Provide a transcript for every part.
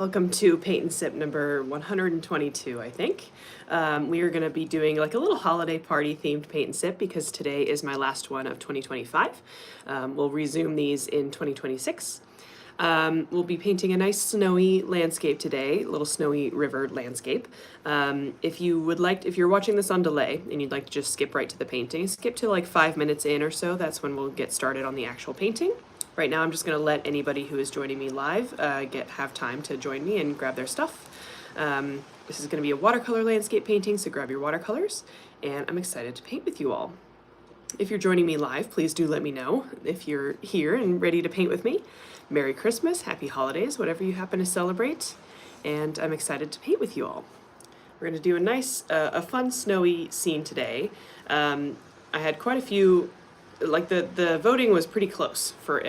Welcome to Paint and Sip number 122, I think. We are going to be doing like a little holiday party themed paint and sip because today is my last one of 2025. We'll resume these in 2026. We'll be painting a nice snowy landscape today, a little snowy river landscape. If you're watching this on delay and you'd like to just skip right to the painting, skip to like 5 minutes in or so, that's when we'll get started on the actual painting. Right now I'm just going to let anybody who is joining me live have time to join me and grab their stuff. This is going to be a watercolor landscape painting, so grab your watercolors, and I'm excited to paint with you all. If you're joining me live, please do let me know if you're here and ready to paint with me. Merry Christmas, Happy Holidays, whatever you happen to celebrate, and I'm excited to paint with you all. We're going to do a nice, a fun snowy scene today. I had quite a few. Like the voting was pretty close for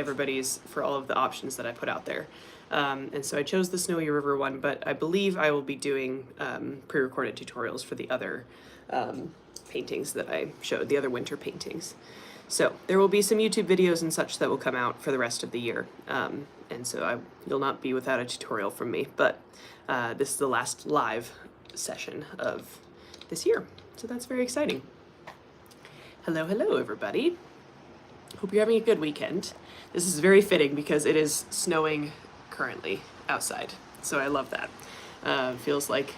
all of the options that I put out there. And so I chose the Snowy River one, but I believe I will be doing pre-recorded tutorials for the other paintings that I showed, the other winter paintings. So there will be some YouTube videos and such that will come out for the rest of the year. And so you'll not be without a tutorial from me, but this is the last live session of this year. So that's very exciting. Hello, hello everybody. Hope you're having a good weekend. This is very fitting because it is snowing currently outside, so I love that. Feels like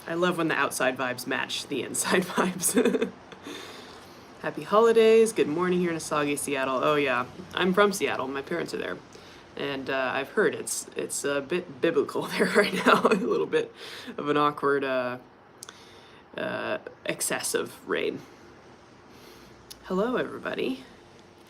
I love when the outside vibes match the inside vibes. Happy holidays, good morning here in a soggy Seattle. Oh yeah, I'm from Seattle, my parents are there, and I've heard it's a bit biblical there right now, a little bit of an awkward excess of rain. Hello everybody.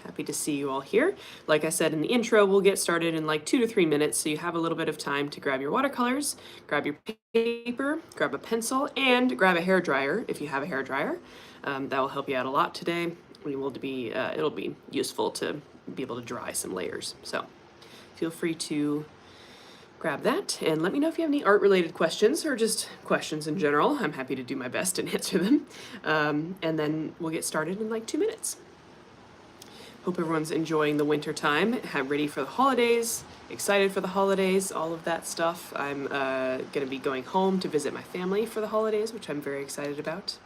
Happy to see you all here. Like I said in the intro, we'll get started in like 2 to 3 minutes, so you have a little bit of time to grab your watercolors, grab your paper, grab a pencil, and grab a hairdryer if you have a hairdryer. That will help you out a lot today. It'll be useful to be able to dry some layers. So feel free to grab that and let me know if you have any art-related questions or just questions in general. I'm happy to do my best and answer them. And then we'll get started in like 2 minutes. Hope everyone's enjoying the winter time, ready for the holidays, excited for the holidays, all of that stuff. I'm gonna be going home to visit my family for the holidays, which I'm very excited about.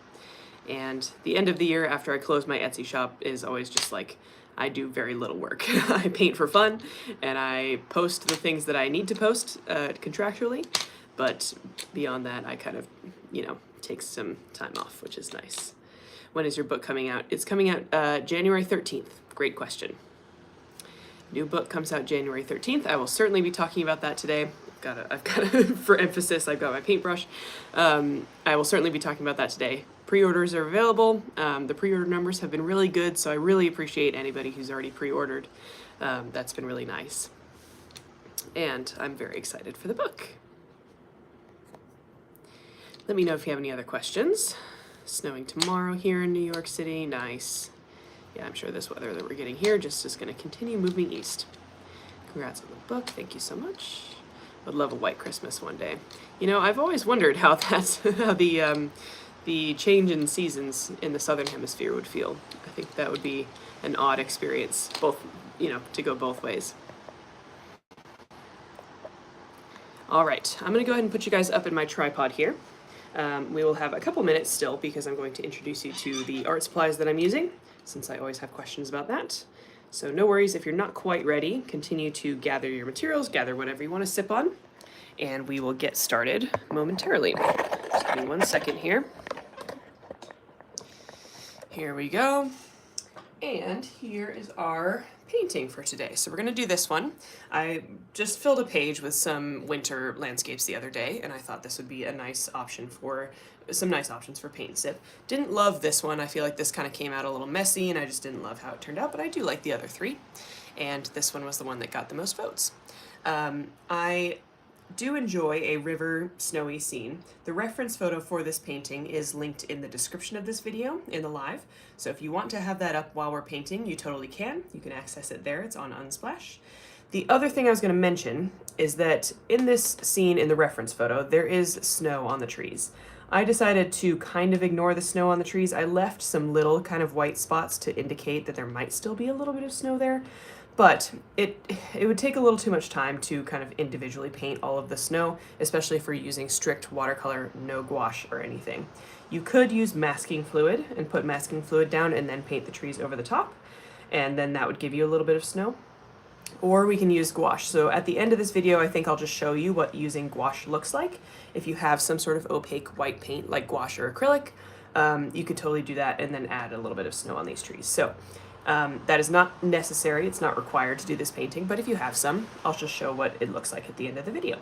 And the end of the year after I close my Etsy shop is always just like, I do very little work. I paint for fun and I post the things that I need to post contractually, but beyond that I kind of, take some time off, which is nice. When is your book coming out? It's coming out January 13th. Great question. New book comes out January 13th. I will certainly be talking about that today. I've got for emphasis, I've got my paintbrush. I will certainly be talking about that today. Pre-orders are available. The pre-order numbers have been really good, so I really appreciate anybody who's already pre-ordered. That's been really nice. And I'm very excited for the book. Let me know if you have any other questions. Snowing tomorrow here in New York City. Nice. Yeah, I'm sure this weather that we're getting here just is going to continue moving east. Congrats on the book. Thank you so much. Would love a white Christmas one day. I've always wondered how the change in seasons in the southern hemisphere would feel. I think that would be an odd experience, to go both ways. All right, I'm going to go ahead and put you guys up in my tripod here. We will have a couple minutes still because I'm going to introduce you to the art supplies that I'm using, since I always have questions about that. So no worries if you're not quite ready. Continue to gather your materials, gather whatever you want to sip on, and we will get started momentarily. Just give me 1 second here. Here we go. And here is our painting for today. So we're going to do this one. I just filled a page with some winter landscapes the other day, and I thought this would be a nice option for some nice options for paint and sip. Didn't love this one. I feel like this kind of came out a little messy, and I just didn't love how it turned out, but I do like the other three. And this one was the one that got the most votes. I do enjoy a river snowy scene. The reference photo for this painting is linked in the description of this video in the live. So if you want to have that up while we're painting, you totally can. You can access it there. It's on Unsplash. The other thing I was going to mention is that in this scene in the reference photo, there is snow on the trees. I decided to kind of ignore the snow on the trees. I left some little kind of white spots to indicate that there might still be a little bit of snow there, But it would take a little too much time to kind of individually paint all of the snow, especially if we're using strict watercolor, no gouache or anything. You could use masking fluid and put masking fluid down and then paint the trees over the top, and then that would give you a little bit of snow. Or we can use gouache. So at the end of this video, I think I'll just show you what using gouache looks like. If you have some sort of opaque white paint like gouache or acrylic, you could totally do that and then add a little bit of snow on these trees. So that is not necessary, it's not required to do this painting, but if you have some, I'll just show what it looks like at the end of the video.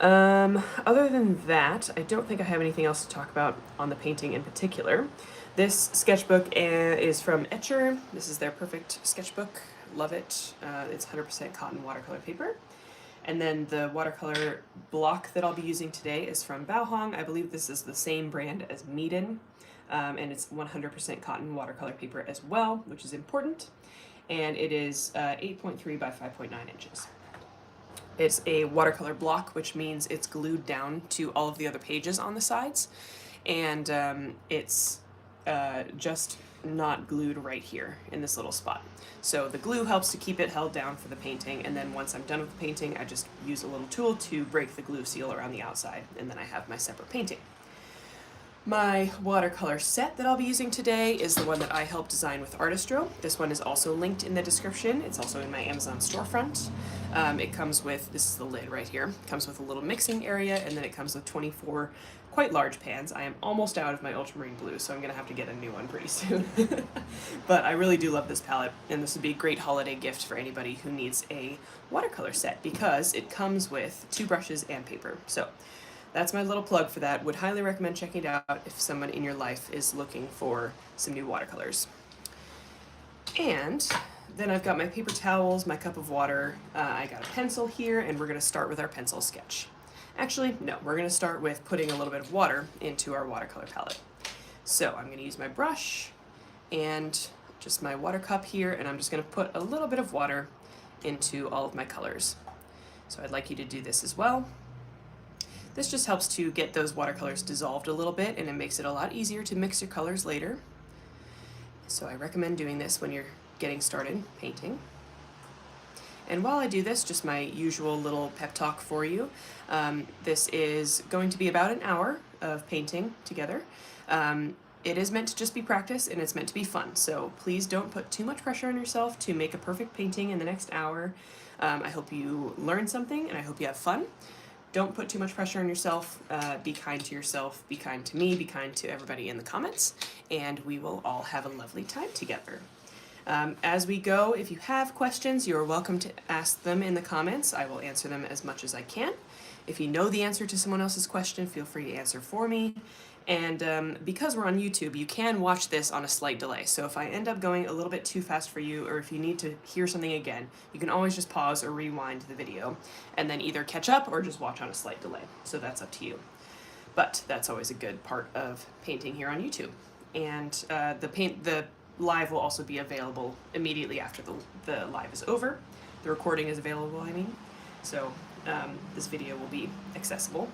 Other than that, I don't think I have anything else to talk about on the painting in particular. This sketchbook is from Etcher. This is their perfect sketchbook. Love it. It's 100% cotton watercolor paper. And then the watercolor block that I'll be using today is from Baohong. I believe this is the same brand as Meeden, and it's 100% cotton watercolor paper as well, which is important. And it is 8.3 by 5.9 inches. It's a watercolor block, which means it's glued down to all of the other pages on the sides, and it's just not glued right here in this little spot. So the glue helps to keep it held down for the painting, and then once I'm done with the painting, I just use a little tool to break the glue seal around the outside, and then I have my separate painting. My watercolor set that I'll be using today is the one that I helped design with Artistro. This one is also linked in the description. It's also in my Amazon storefront. It comes with, this is the lid right here, it comes with a little mixing area, and then it comes with 24 quite large pans. I am almost out of my ultramarine blue, so I'm gonna have to get a new one pretty soon. But I really do love this palette, and this would be a great holiday gift for anybody who needs a watercolor set because it comes with 2 brushes and paper. So that's my little plug for that. Would highly recommend checking it out if someone in your life is looking for some new watercolors. And then I've got my paper towels, my cup of water, I got a pencil here, and we're gonna start with our pencil sketch. Actually, no, we're gonna start with putting a little bit of water into our watercolor palette. So I'm gonna use my brush and just my water cup here, and I'm just gonna put a little bit of water into all of my colors. So I'd like you to do this as well. This just helps to get those watercolors dissolved a little bit, and it makes it a lot easier to mix your colors later. So I recommend doing this when you're getting started painting. And while I do this, just my usual little pep talk for you. This is going to be about an hour of painting together. It is meant to just be practice, and it's meant to be fun. So please don't put too much pressure on yourself to make a perfect painting in the next hour. I hope you learn something, and I hope you have fun. Don't put too much pressure on yourself. Be kind to yourself, be kind to me, be kind to everybody in the comments, and we will all have a lovely time together. As we go, if you have questions, you're welcome to ask them in the comments. I will answer them as much as I can. If you know the answer to someone else's question, feel free to answer for me. And because we're on YouTube, you can watch this on a slight delay. So if I end up going a little bit too fast for you, or if you need to hear something again, you can always just pause or rewind the video and then either catch up or just watch on a slight delay. So that's up to you. But that's always a good part of painting here on YouTube. And the live will also be available immediately after the live is over. The recording is available, I mean. So this video will be accessible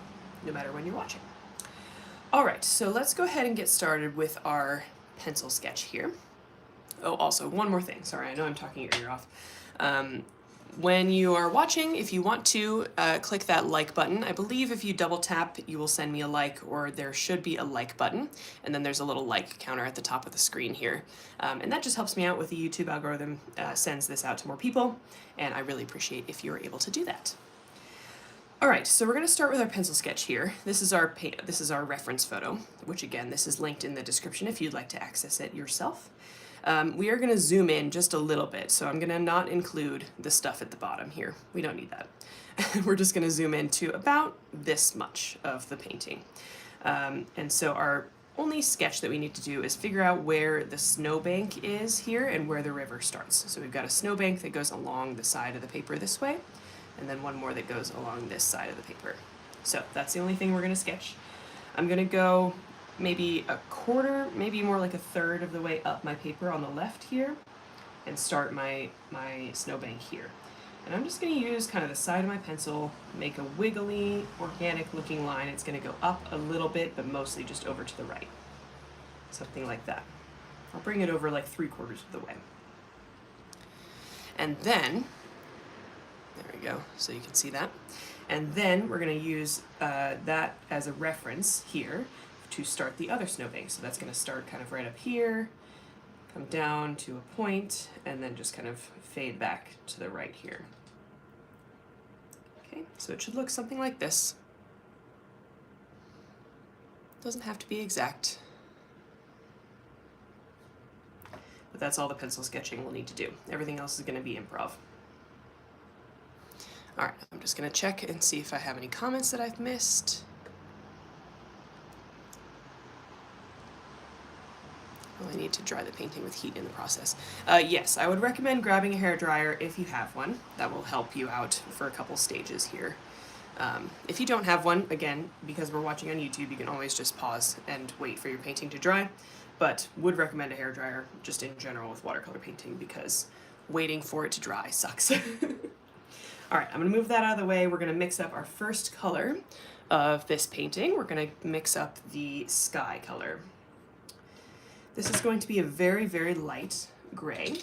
no matter when you're watching. Alright, so let's go ahead and get started with our pencil sketch here. Oh, also, one more thing. Sorry, I know I'm talking your ear off. When you are watching, if you want to, click that like button. I believe if you double tap, you will send me a like, or there should be a like button, and then there's a little like counter at the top of the screen here. And that just helps me out with the YouTube algorithm, sends this out to more people, and I really appreciate if you're able to do that. Alright, so we're going to start with our pencil sketch here. This is our reference photo, which again, this is linked in the description if you'd like to access it yourself. We are going to zoom in just a little bit, so I'm going to not include the stuff at the bottom here. We don't need that. We're just going to zoom into about this much of the painting. And so our only sketch that we need to do is figure out where the snowbank is here and where the river starts. So we've got a snowbank that goes along the side of the paper this way, and then one more that goes along this side of the paper. So that's the only thing we're going to sketch. I'm going to go maybe a quarter, maybe more like a third of the way up my paper on the left here and start my snowbank here. And I'm just going to use kind of the side of my pencil, make a wiggly, organic looking line. It's going to go up a little bit, but mostly just over to the right. Something like that. I'll bring it over like 3/4 of the way. And then, there we go, so you can see that. And then we're going to use that as a reference here to start the other snowbank. So that's going to start kind of right up here, come down to a point, and then just kind of fade back to the right here. Okay, so it should look something like this. Doesn't have to be exact. But that's all the pencil sketching we'll need to do. Everything else is going to be improv. All right, I'm just going to check and see if I have any comments that I've missed. Well, I need to dry the painting with heat in the process. Yes, I would recommend grabbing a hairdryer if you have one. That will help you out for a couple stages here. If you don't have one, again, because we're watching on YouTube, you can always just pause and wait for your painting to dry. But would recommend a hairdryer just in general with watercolor painting because waiting for it to dry sucks. All right, I'm gonna move that out of the way. We're gonna mix up our first color of this painting. We're gonna mix up the sky color. This is going to be a very, very light gray.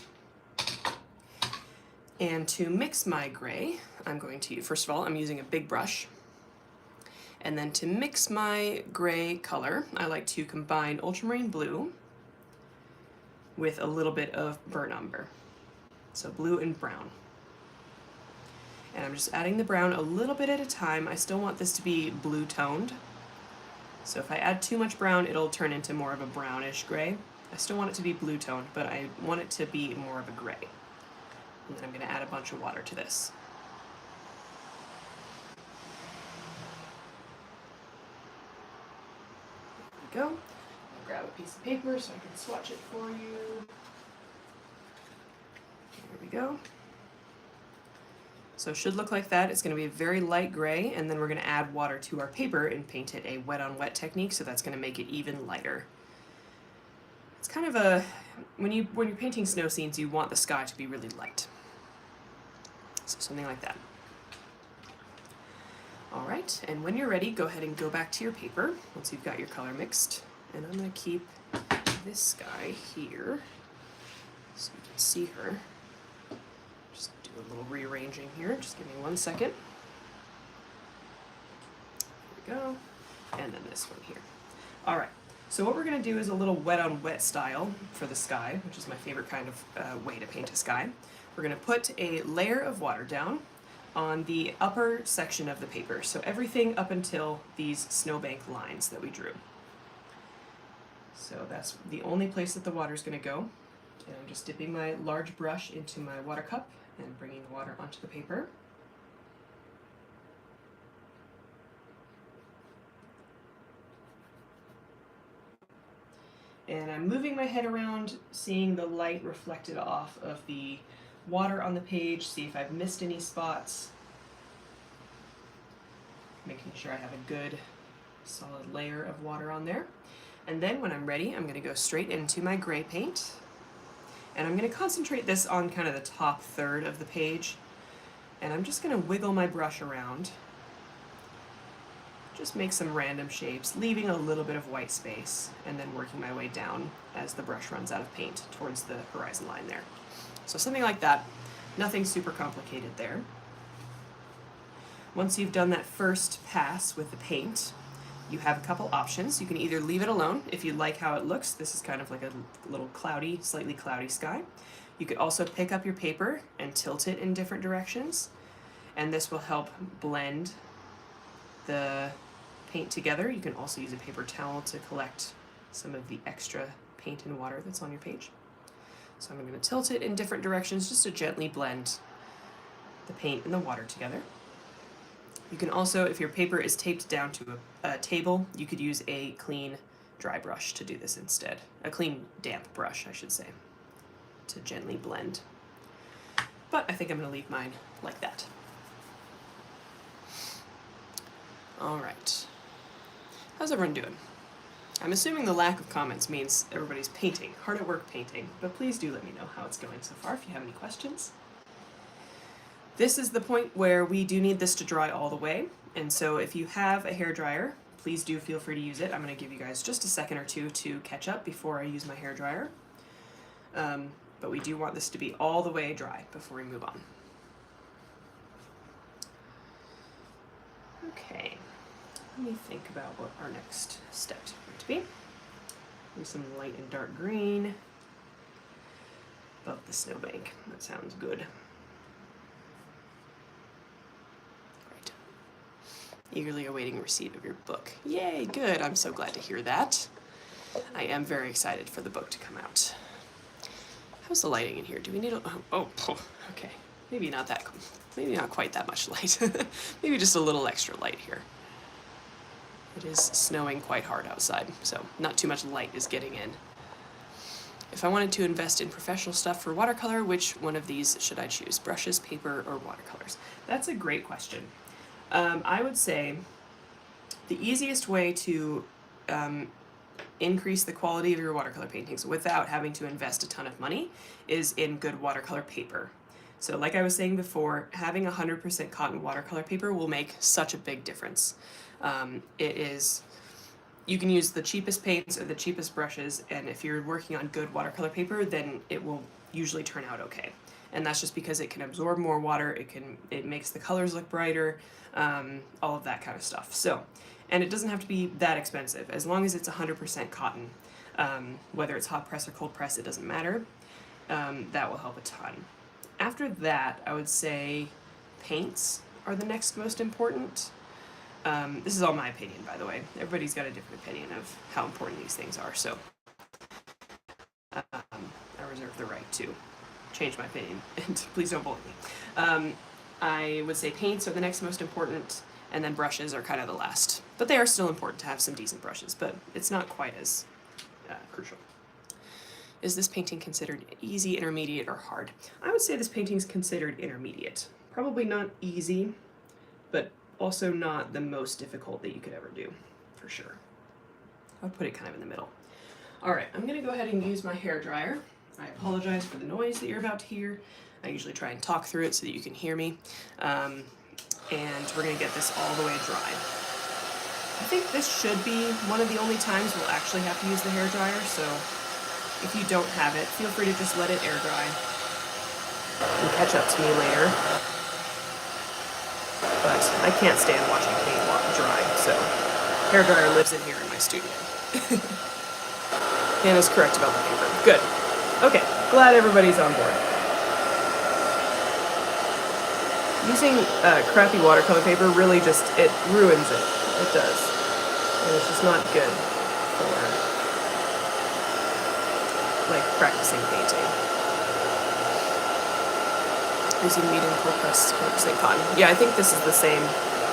And to mix my gray, I'm going to, first of all, I'm using a big brush. And then to mix my gray color, I like to combine ultramarine blue with a little bit of burnt umber. So blue and brown. And I'm just adding the brown a little bit at a time. I still want this to be blue toned. So if I add too much brown, it'll turn into more of a brownish gray. I still want it to be blue toned, but I want it to be more of a gray. And then I'm going to add a bunch of water to this. There we go. I'll grab a piece of paper so I can swatch it for you. There we go. So it should look like that. It's going to be a very light gray, and then we're going to add water to our paper and paint it a wet on wet technique, so that's going to make it even lighter. It's kind of a, when you're painting snow scenes, you want the sky to be really light. So something like that. All right, and when you're ready, go ahead and go back to your paper once you've got your color mixed. And I'm going to keep this guy here so you can see her. Just do a little rearranging here. Just give me 1 second. There we go. And then this one here. All right. So what we're going to do is a little wet on wet style for the sky, which is my favorite kind of way to paint a sky. We're going to put a layer of water down on the upper section of the paper. So everything up until these snowbank lines that we drew. So that's the only place that the water is going to go. And I'm just dipping my large brush into my water cup and bringing the water onto the paper. And I'm moving my head around, seeing the light reflected off of the water on the page, see if I've missed any spots. Making sure I have a good solid layer of water on there. And then when I'm ready, I'm going to go straight into my gray paint. And I'm going to concentrate this on kind of the top third of the page. And I'm just going to wiggle my brush around. Just make some random shapes, leaving a little bit of white space, and then working my way down as the brush runs out of paint towards the horizon line there. So something like that. Nothing super complicated there. Once you've done that first pass with the paint, you have a couple options. You can either leave it alone if you like how it looks. This is kind of like a little cloudy, slightly cloudy sky. You could also pick up your paper and tilt it in different directions, and this will help blend the paint together. You can also use a paper towel to collect some of the extra paint and water that's on your page. So I'm going to tilt it in different directions just to gently blend the paint and the water together. You can also, if your paper is taped down to a table, you could use a clean dry brush to do this instead. A clean damp brush, I should say, to gently blend. But I think I'm going to leave mine like that. All right. How's everyone doing? I'm assuming the lack of comments means everybody's painting, hard at work painting, but please do let me know how it's going so far if you have any questions. This is the point where we do need this to dry all the way, and so if you have a hairdryer, please do feel free to use it. I'm going to give you guys just a second or two to catch up before I use my hairdryer. but we do want this to be all the way dry before we move on. Okay, let me think about what our next step is going to be. Do some light and dark green above the snowbank. That sounds good. Great. Eagerly awaiting receipt of your book. Yay, good. I'm so glad to hear that. I am very excited for the book to come out. How's the lighting in here? Do we need a... Oh, okay. Maybe not that... Maybe not quite that much light. Maybe just a little extra light here. It is snowing quite hard outside, so not too much light is getting in. If I wanted to invest in professional stuff for watercolor, which one of these should I choose? Brushes, paper, or watercolors? That's a great question. I would say the easiest way to increase the quality of your watercolor paintings without having to invest a ton of money is in good watercolor paper. So like I was saying before, having 100% cotton watercolor paper will make such a big difference. You can use the cheapest paints or the cheapest brushes, and if you're working on good watercolor paper, then it will usually turn out okay. And that's just because it can absorb more water, it makes the colors look brighter, all of that kind of stuff. So, and it doesn't have to be that expensive, as long as it's 100% cotton. Whether it's hot press or cold press, it doesn't matter. That will help a ton. After that, I would say paints are the next most important. This is all my opinion, by the way. Everybody's got a different opinion of how important these things are, so I reserve the right to change my opinion, and please don't bully me. I would say paints are the next most important, and then brushes are kind of the last. But they are still important to have some decent brushes, but it's not quite as crucial. Is this painting considered easy, intermediate, or hard? I would say this painting's considered intermediate. Probably not easy, but also not the most difficult that you could ever do, for sure. I would put it kind of in the middle. All right, I'm gonna go ahead and use my hairdryer. I apologize for the noise that you're about to hear. I usually try and talk through it so that you can hear me. And we're gonna get this all the way dry. I think this should be one of the only times we'll actually have to use the hairdryer, so if you don't have it, feel free to just let it air dry and catch up to me later. But I can't stand watching paint dry, so hairdryer lives in here in my studio. Hannah's correct about the paper. Good. Okay, glad everybody's on board. Using crappy watercolor paper really just, it ruins it. It does. And it's just not good for, like, practicing painting. Using medium cold press 100% cotton. Yeah, I think this is the same.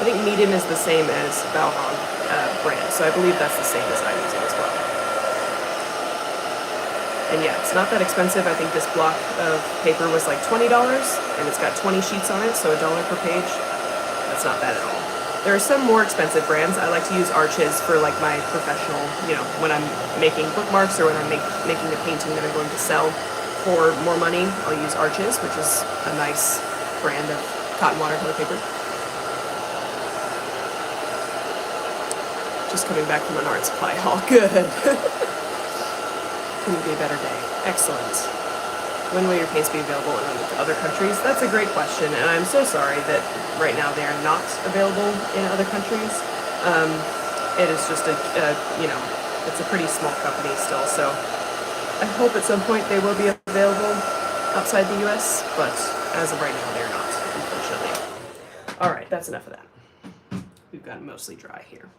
I think medium is the same as Baohong brand, so I believe that's the same as I'm using as well. And yeah, it's not that expensive. I think this block of paper was like $20, and it's got 20 sheets on it, so $1 per page. That's not bad at all. There are some more expensive brands. I like to use Arches for like my professional, you know, when I'm making bookmarks or when I'm making a painting that I'm going to sell for more money. I'll use Arches, which is a nice brand of cotton watercolor paper. Just coming back from an art supply haul. Good. Couldn't be a better day. Excellent. When will your paints be available in other countries? That's a great question, and I'm so sorry that right now they are not available in other countries. It is just you know, it's a pretty small company still, so I hope at some point they will be available outside the US, but as of right now, they're not, unfortunately. All right, that's enough of that. We've got mostly dry here.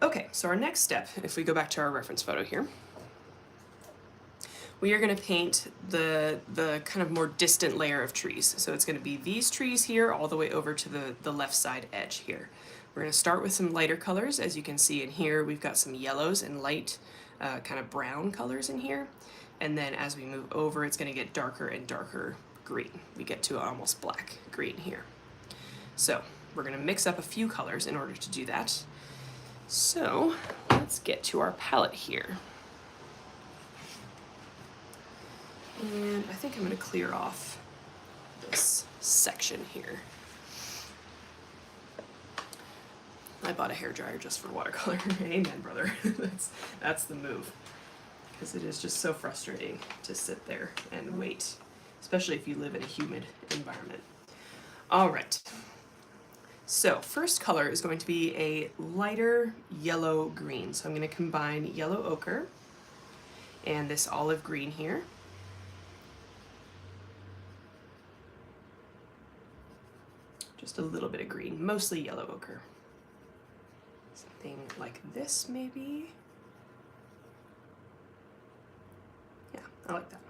Okay, so our next step, if we go back to our reference photo here, we are going to paint the kind of more distant layer of trees. So it's going to be these trees here all the way over to the left side edge here. We're going to start with some lighter colors. As you can see in here, we've got some yellows and light kind of brown colors in here. And then as we move over, it's going to get darker and darker green. We get to almost black green here. So we're going to mix up a few colors in order to do that. So let's get to our palette here. And I think I'm going to clear off this section here. I bought a hairdryer just for watercolor. Amen, brother. That's the move. because it is just so frustrating to sit there and wait, especially if you live in a humid environment. All right. So first color is going to be a lighter yellow green. So I'm going to combine yellow ochre and this olive green here. Just a little bit of green, mostly yellow ochre. Something like this maybe. Yeah, I like that.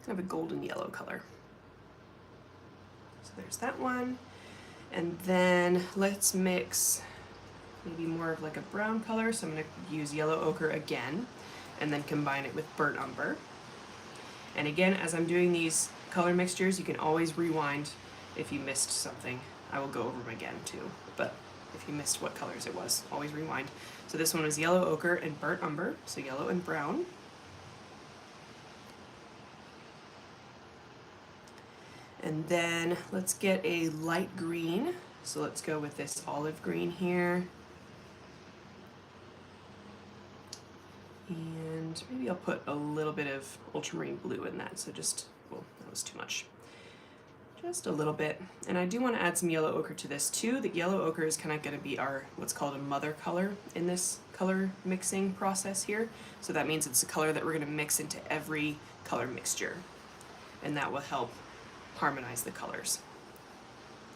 Kind of a golden yellow color. So there's that one. And then let's mix maybe more of like a brown color. So I'm going to use yellow ochre again and then combine it with burnt umber. And again, as I'm doing these color mixtures, you can always rewind if you missed something. I will go over them again too, but if you missed what colors it was, always rewind. So this one was yellow ochre and burnt umber, so yellow and brown. And then let's get a light green. So let's go with this olive green here. And maybe I'll put a little bit of ultramarine blue in that. So just, well, that was too much. Just a little bit. And I do want to add some yellow ochre to this too. The yellow ochre is kind of going to be our, what's called a mother color in this color mixing process here. So that means it's a color that we're going to mix into every color mixture. And that will help harmonize the colors.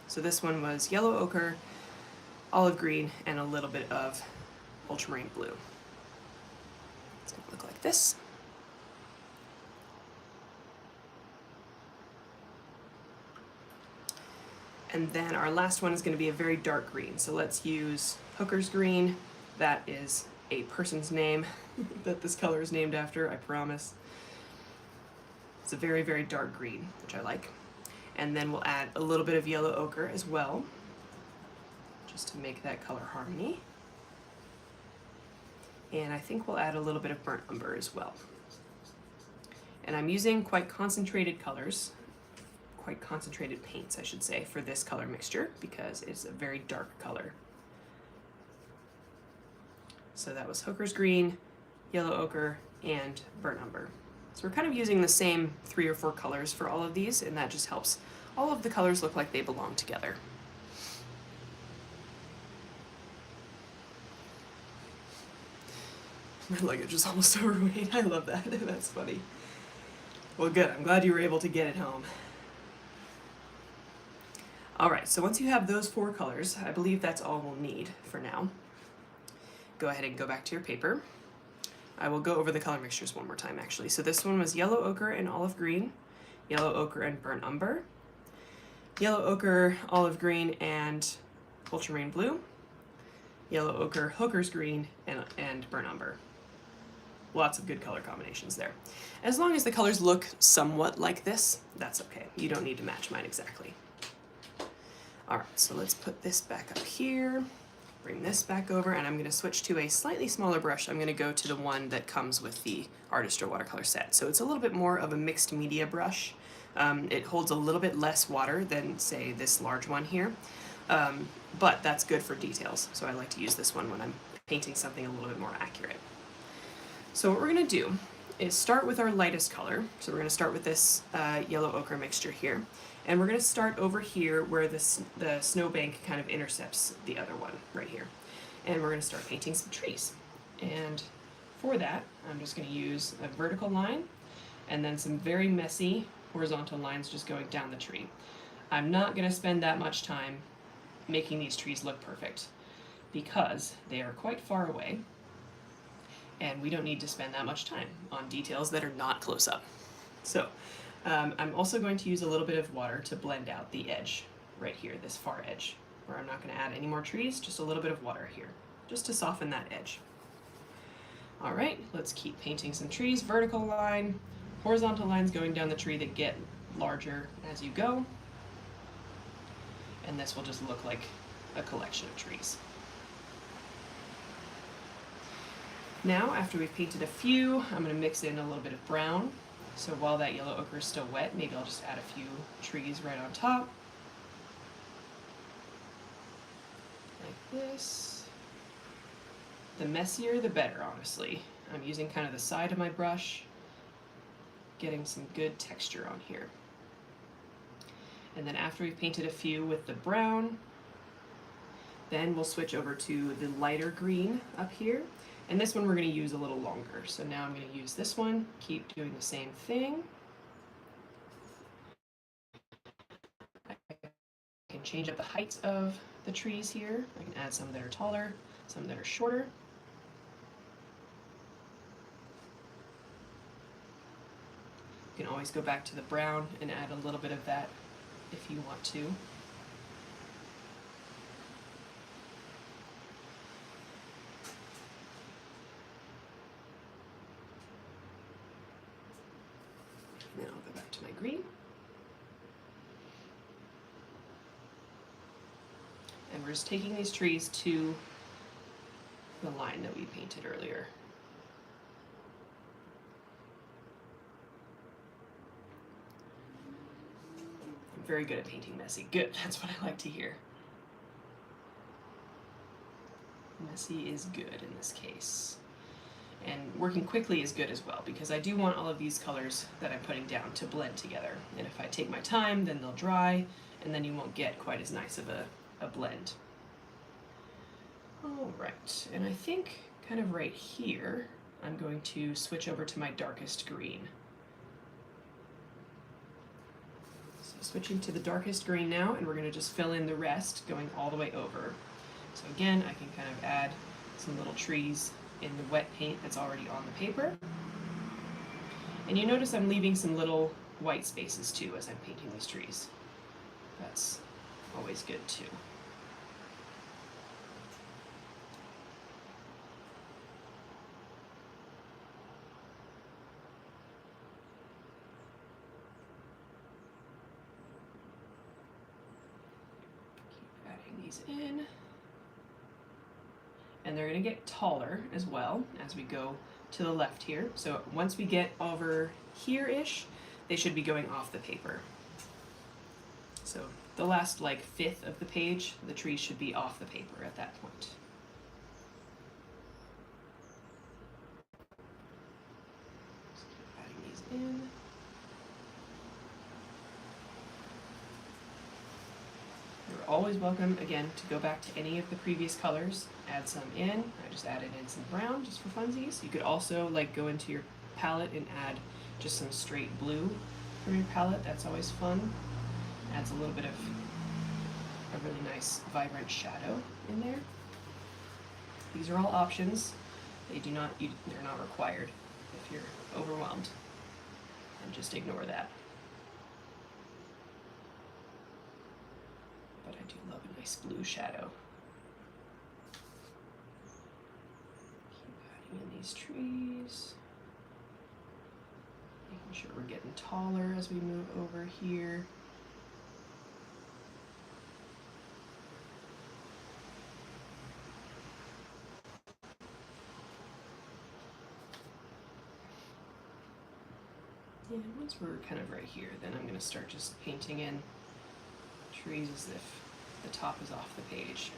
So this one was yellow ochre, olive green, and a little bit of ultramarine blue. It's going to look like this. And then our last one is going to be a very dark green. So let's use Hooker's green. That is a person's name that this color is named after, I promise. It's a very, very dark green, which I like. And then we'll add a little bit of yellow ochre as well, just to make that color harmony. And I think we'll add a little bit of burnt umber as well. And I'm using quite concentrated colors, quite concentrated paints, I should say, for this color mixture because it's a very dark color. So that was Hooker's green, yellow ochre, and burnt umber. So we're kind of using the same 3 or 4 colors for all of these, and that just helps all of the colors look like they belong together. My luggage is almost overweight. I love that. That's funny. Well, good. I'm glad you were able to get it home. All right, so once you have those 4 colors, I believe that's all we'll need for now. Go ahead and go back to your paper. I will go over the color mixtures one more time, actually. So this one was yellow ochre and olive green, yellow ochre and burnt umber, yellow ochre, olive green, and ultramarine blue, yellow ochre, Hooker's green, and burnt umber. Lots of good color combinations there. As long as the colors look somewhat like this, that's okay. You don't need to match mine exactly. All right, so let's put this back up here. Bring this back over, and I'm going to switch to a slightly smaller brush. I'm going to go to the one that comes with the Artist watercolor set. So it's a little bit more of a mixed media brush. It holds a little bit less water than, say, this large one here, but that's good for details. So I like to use this one when I'm painting something a little bit more accurate. So what we're going to do is start with our lightest color. So we're going to start with this yellow ochre mixture here. And we're going to start over here where the snowbank kind of intercepts the other one right here. And we're going to start painting some trees. And for that, I'm just going to use a vertical line and then some very messy horizontal lines just going down the tree. I'm not going to spend that much time making these trees look perfect because they are quite far away and we don't need to spend that much time on details that are not close up. So I'm also going to use a little bit of water to blend out the edge right here, this far edge, where I'm not going to add any more trees, just a little bit of water here, just to soften that edge. All right, let's keep painting some trees. Vertical line, horizontal lines going down the tree that get larger as you go. And this will just look like a collection of trees. Now, after we've painted a few, I'm going to mix in a little bit of brown. So while that yellow ochre is still wet, maybe I'll just add a few trees right on top. Like this. The messier, the better, honestly. I'm using kind of the side of my brush, getting some good texture on here. And then after we've painted a few with the brown, then we'll switch over to the lighter green up here. And this one we're going to use a little longer. So now I'm going to use this one, keep doing the same thing. I can change up the height of the trees here. I can add some that are taller, some that are shorter. You can always go back to the brown and add a little bit of that if you want to. And then I'll go back to my green. And we're just taking these trees to the line that we painted earlier. I'm very good at painting messy. Good, that's what I like to hear. Messy is good in this case. And working quickly is good as well, because I do want all of these colors that I'm putting down to blend together. And if I take my time, then they'll dry, and then you won't get quite as nice of a blend. All right, and I think kind of right here, I'm going to switch over to my darkest green. So switching to the darkest green now, and we're gonna just fill in the rest going all the way over. So again, I can kind of add some little trees in the wet paint that's already on the paper. And you notice I'm leaving some little white spaces too as I'm painting these trees. That's always good too. Keep adding these in. And they're going to get taller as well as we go to the left here. So once we get over here-ish, they should be going off the paper. So the last like fifth of the page, the trees should be off the paper at that point. Just keep adding these in. You're always welcome, again, to go back to any of the previous colors, add some in. I just added in some brown just for funsies. You could also like go into your palette and add just some straight blue from your palette. That's always fun. Adds a little bit of a really nice vibrant shadow in there. These are all options. They're not required if you're overwhelmed. And just ignore that. But I do love a nice blue shadow. Keep adding in these trees. Making sure we're getting taller as we move over here. And once we're kind of right here, then I'm going to start just painting in trees as if the top is off the page.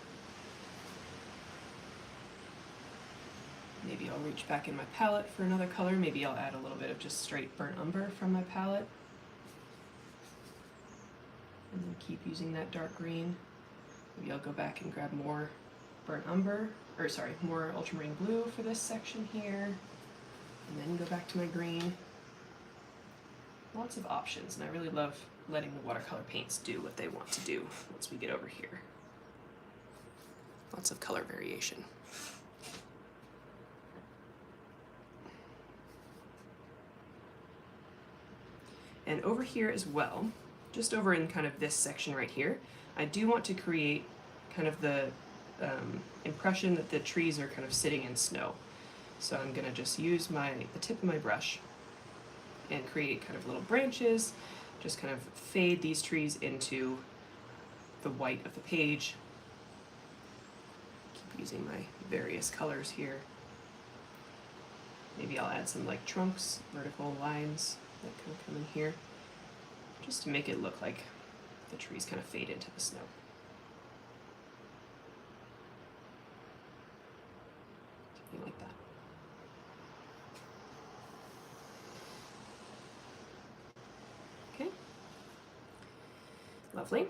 Maybe I'll reach back in my palette for another color. Maybe I'll add a little bit of just straight burnt umber from my palette. And then keep using that dark green. Maybe I'll go back and grab more burnt umber, or sorry, more ultramarine blue for this section here. And then go back to my green. Lots of options, and I really love letting the watercolor paints do what they want to do once we get over here. Lots of color variation. And over here as well, just over in kind of this section right here, I do want to create kind of the impression that the trees are kind of sitting in snow. So I'm gonna just use the tip of my brush and create kind of little branches, just kind of fade these trees into the white of the page. Keep using my various colors here. Maybe I'll add some like trunks, vertical lines that kind of come in here, just to make it look like the trees kind of fade into the snow. Something like that. Lovely.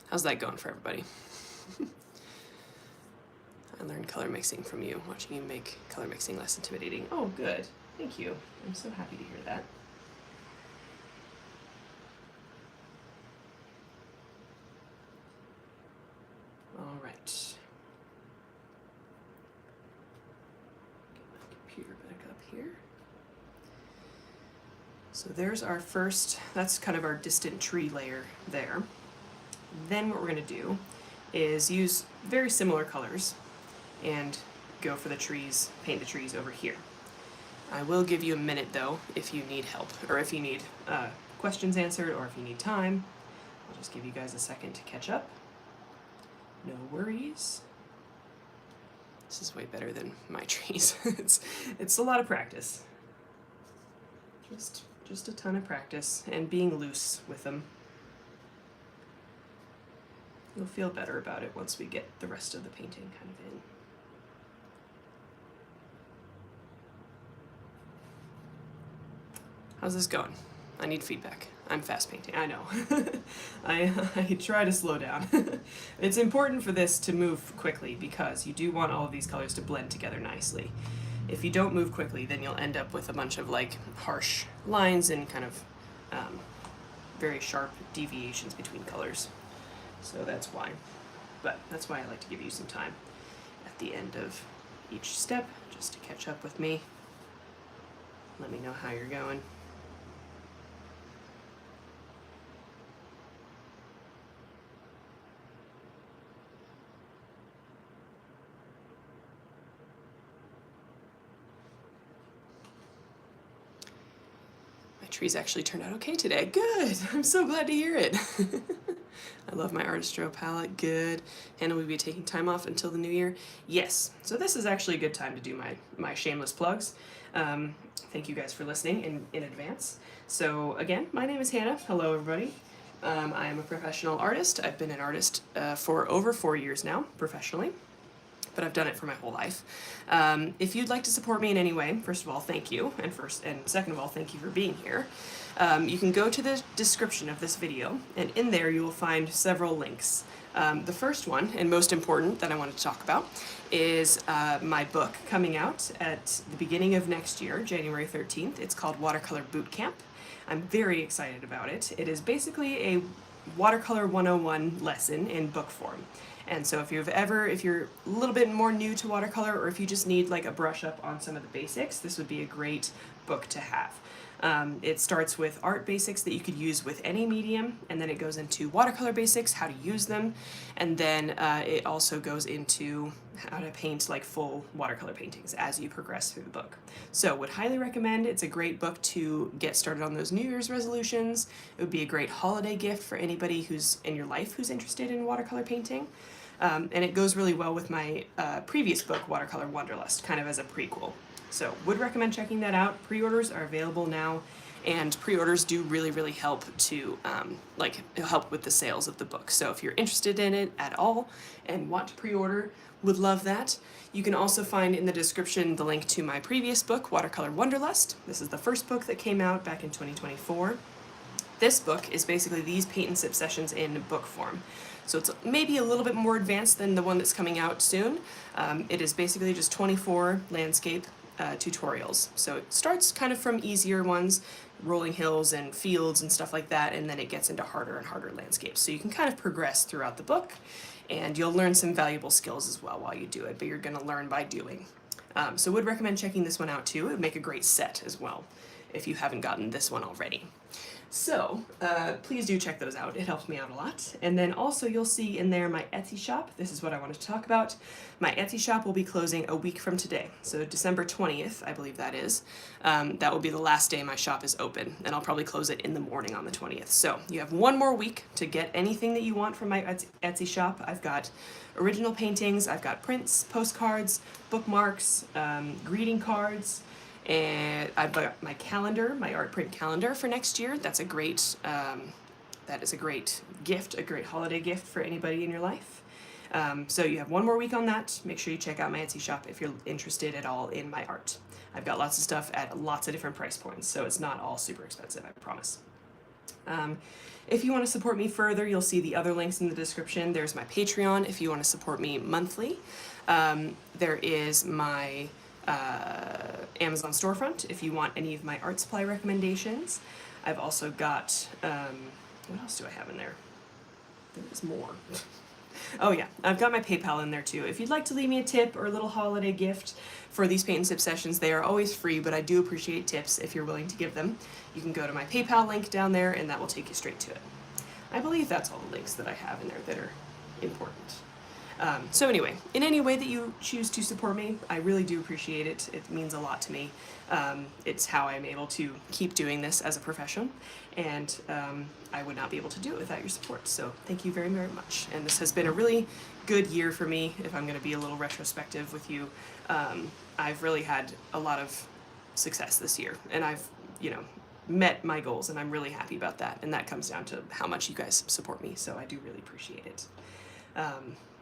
How's that going for everybody? I learned color mixing from you, watching you make color mixing less intimidating. Oh, good. Thank you. I'm so happy to hear that. All right. Get my computer back up here. So there's our first, that's kind of our distant tree layer there. Then what we're going to do is use very similar colors and go for the trees, paint the trees over here. I will give you a minute though if you need help, or if you need questions answered, or if you need time. I'll just give you guys a second to catch up. No worries. This is way better than my trees. It's a lot of practice. Just a ton of practice and being loose with them. You'll feel better about it once we get the rest of the painting kind of in. How's this going? I need feedback. I'm fast painting, I know. I try to slow down. It's important for this to move quickly because you do want all of these colors to blend together nicely. If you don't move quickly, then you'll end up with a bunch of like harsh lines and kind of very sharp deviations between colors. So that's why. But that's why I like to give you some time at the end of each step just to catch up with me. Let me know how you're going. Trees actually turned out okay today. Good. I'm so glad to hear it. I love my Artistro palette. Good. Hannah, will be taking time off until the new year? Yes. So this is actually a good time to do my shameless plugs. Thank you guys for listening in advance. So again, my name is Hannah. Hello, everybody. I am a professional artist. I've been an artist for over 4 years now, professionally. But I've done it for my whole life. If you'd like to support me in any way, first of all, thank you, and second of all, thank you for being here. You can go to the description of this video, and in there you will find several links. The first one, and most important that I wanted to talk about, is my book coming out at the beginning of next year, January 13th. It's called Watercolor Bootcamp. I'm very excited about it. It is basically a watercolor 101 lesson in book form. And so if you're a little bit more new to watercolor, or if you just need like a brush up on some of the basics, this would be a great book to have. It starts with art basics that you could use with any medium, and then it goes into watercolor basics, how to use them, and then it also goes into how to paint like full watercolor paintings as you progress through the book. So would highly recommend. It's a great book to get started on those New Year's resolutions. It would be a great holiday gift for anybody who's in your life who's interested in watercolor painting. And it goes really well with my previous book, Watercolor Wanderlust, kind of as a prequel. So would recommend checking that out. Pre-orders are available now, and pre-orders do really help to help with the sales of the book. So if you're interested in it at all and want to pre-order, would love that. You can also find in the description the link to my previous book, Watercolor Wanderlust. This is the first book that came out back in 2024. This book is basically these paint and sip sessions in book form. So it's maybe a little bit more advanced than the one that's coming out soon. It is basically just 24 landscape tutorials. So it starts kind of from easier ones, rolling hills and fields and stuff like that, and then it gets into harder and harder landscapes. So you can kind of progress throughout the book, and you'll learn some valuable skills as well while you do it, but you're going to learn by doing. So would recommend checking this one out too. It would make a great set as well if you haven't gotten this one already. So please do check those out. It helps me out a lot. And then also you'll see in there my Etsy shop. This is what I wanted to talk about. My Etsy shop will be closing a week from today. So December 20th, I believe that is. That will be the last day my shop is open, and I'll probably close it in the morning on the 20th. So you have one more week to get anything that you want from my Etsy shop. I've got original paintings, I've got prints, postcards, bookmarks, greeting cards, and I've got my calendar, my art print calendar for next year. That's a great, that is a great gift, a great holiday gift for anybody in your life. So you have one more week on that. Make sure you check out my Etsy shop if you're interested at all in my art. I've got lots of stuff at lots of different price points, so it's not all super expensive, I promise. If you want to support me further, you'll see the other links in the description. There's my Patreon if you want to support me monthly. There is my Amazon storefront if you want any of my art supply recommendations. I've also got, what else do I have in there? There's more. Oh yeah, I've got my PayPal in there too. If you'd like to leave me a tip or a little holiday gift for these paint and sip sessions, they are always free, but I do appreciate tips if you're willing to give them. You can go to my PayPal link down there and that will take you straight to it. I believe that's all the links that I have in there that are important. So anyway, in any way that you choose to support me, I really do appreciate it. It means a lot to me. It's how I'm able to keep doing this as a profession, and I would not be able to do it without your support. So thank you very, very much. And this has been a really good year for me, if I'm going to be a little retrospective with you. I've really had a lot of success this year, and I've, met my goals, and I'm really happy about that. And that comes down to how much you guys support me, so I do really appreciate it.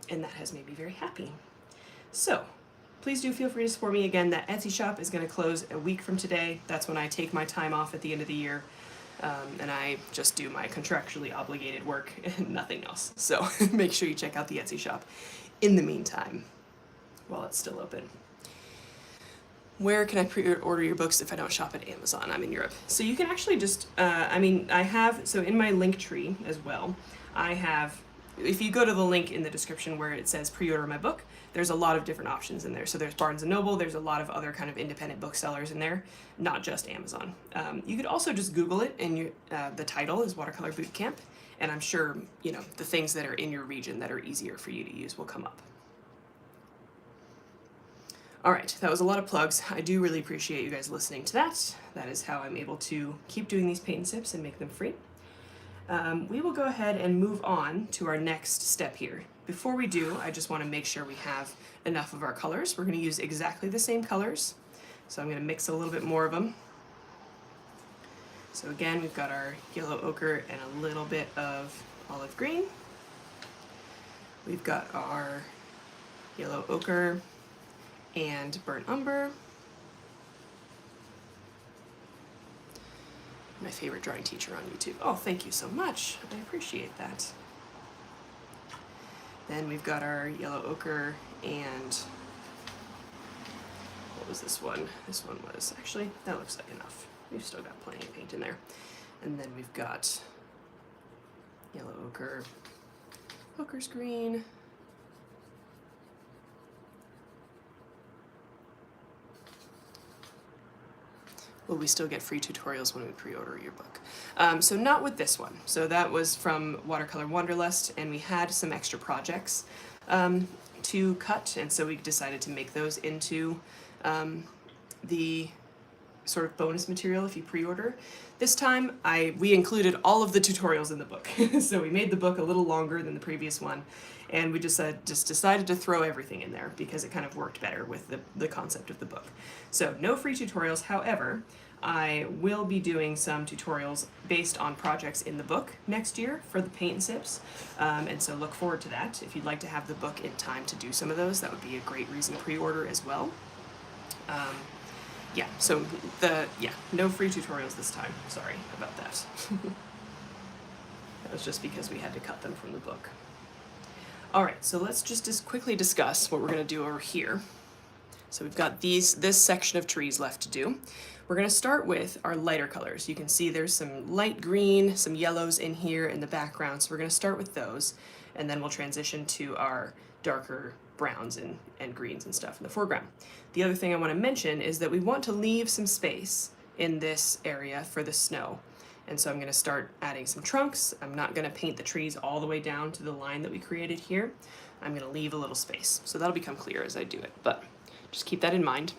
And that has made me very happy. So, please do feel free to support me. Again, that Etsy shop is going to close a week from today. That's when I take my time off at the end of the year, and I just do my contractually obligated work and nothing else. So make sure you check out the Etsy shop in the meantime, while it's still open. Where can I pre-order your books if I don't shop at Amazon? I'm in Europe. So you can actually just, so in my link tree as well, I have, if you go to the link in the description where it says pre-order my book, there's a lot of different options in there. So there's Barnes & Noble, there's a lot of other kind of independent booksellers in there, not just Amazon. You could also just Google it, and the title is Watercolor Bootcamp, and I'm sure, the things that are in your region that are easier for you to use will come up. All right, that was a lot of plugs. I do really appreciate you guys listening to that. That is how I'm able to keep doing these paint and sips and make them free. We will go ahead and move on to our next step here. Before we do, I just want to make sure we have enough of our colors. We're going to use exactly the same colors, so I'm going to mix a little bit more of them. So again, we've got our yellow ochre and a little bit of olive green. We've got our yellow ochre and burnt umber. My favorite drawing teacher on YouTube. Oh, thank you so much. I appreciate that. Then we've got our yellow ochre and what was this one? This one was actually, that looks like enough. We've still got plenty of paint in there. And then we've got yellow ochre, ochre's green, will we still get free tutorials when we pre-order your book? So not with this one. So that was from Watercolor Wanderlust, and we had some extra projects to cut, and so we decided to make those into the sort of bonus material if you pre-order. This time we included all of the tutorials in the book. So we made the book a little longer than the previous one, and we just decided to throw everything in there because it kind of worked better with the concept of the book. So no free tutorials, however, I will be doing some tutorials based on projects in the book next year for the paint and sips, and so look forward to that. If you'd like to have the book in time to do some of those, that would be a great reason to pre-order as well. Yeah, so no free tutorials this time. Sorry about that. That was just because we had to cut them from the book. All right, so let's just quickly discuss what we're gonna do over here. So we've got this section of trees left to do. We're gonna start with our lighter colors. You can see there's some light green, some yellows in here in the background, so we're gonna start with those, and then we'll transition to our darker browns and greens and stuff in the foreground. The other thing I want to mention is that we want to leave some space in this area for the snow. And so I'm going to start adding some trunks. I'm not going to paint the trees all the way down to the line that we created here. I'm going to leave a little space. So that'll become clear as I do it, but just keep that in mind.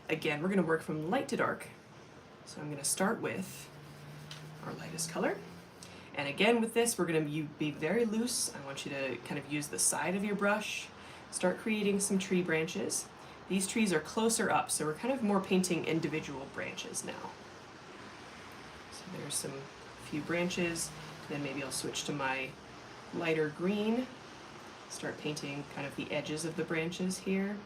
Again, we're going to work from light to dark. So I'm going to start with our lightest color. And again, with this, we're going to be very loose. I want you to kind of use the side of your brush, start creating some tree branches. These trees are closer up, so we're kind of more painting individual branches now. So there's a few branches, then maybe I'll switch to my lighter green, start painting kind of the edges of the branches here.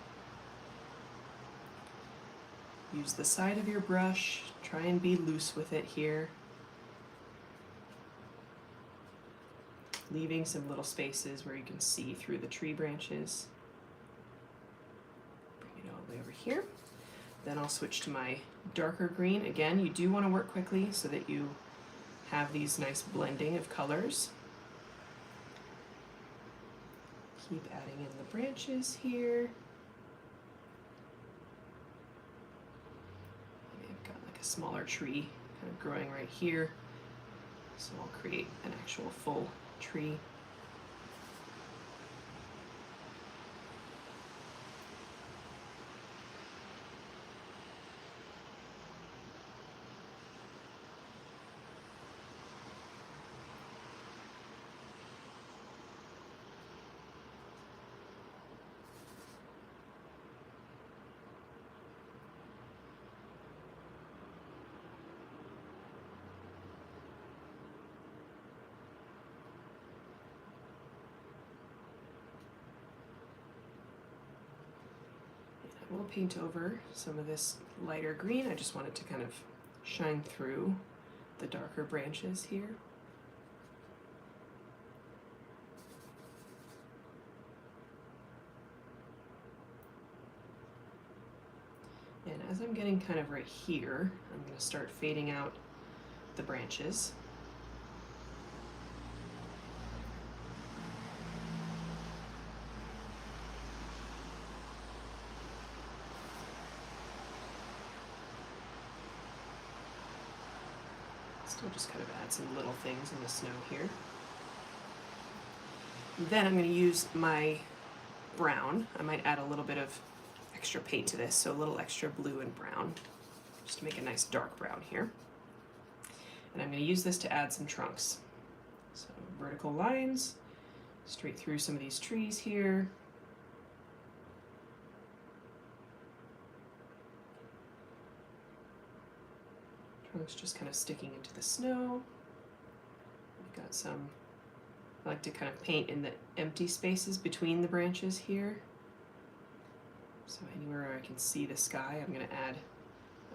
Use the side of your brush, try and be loose with it here. leaving some little spaces where you can see through the tree branches. Bring it all the way over here. Then I'll switch to my darker green. Again, you do want to work quickly so that you have these nice blending of colors. Keep adding in the branches here. Maybe I've got like a smaller tree kind of growing right here. So I'll create an actual full tree. We'll paint over some of this lighter green. I just want it to kind of shine through the darker branches here. And as I'm getting kind of right here, I'm going to start fading out the branches. Still just kind of add some little things in the snow here. And then I'm going to use my brown. I might add a little bit of extra paint to this, so a little extra blue and brown, just to make a nice dark brown here. And I'm going to use this to add some trunks. So vertical lines straight through some of these trees here. Trunks just kind of sticking into the snow. We've got some, I like to kind of paint in the empty spaces between the branches here. So anywhere where I can see the sky, I'm going to add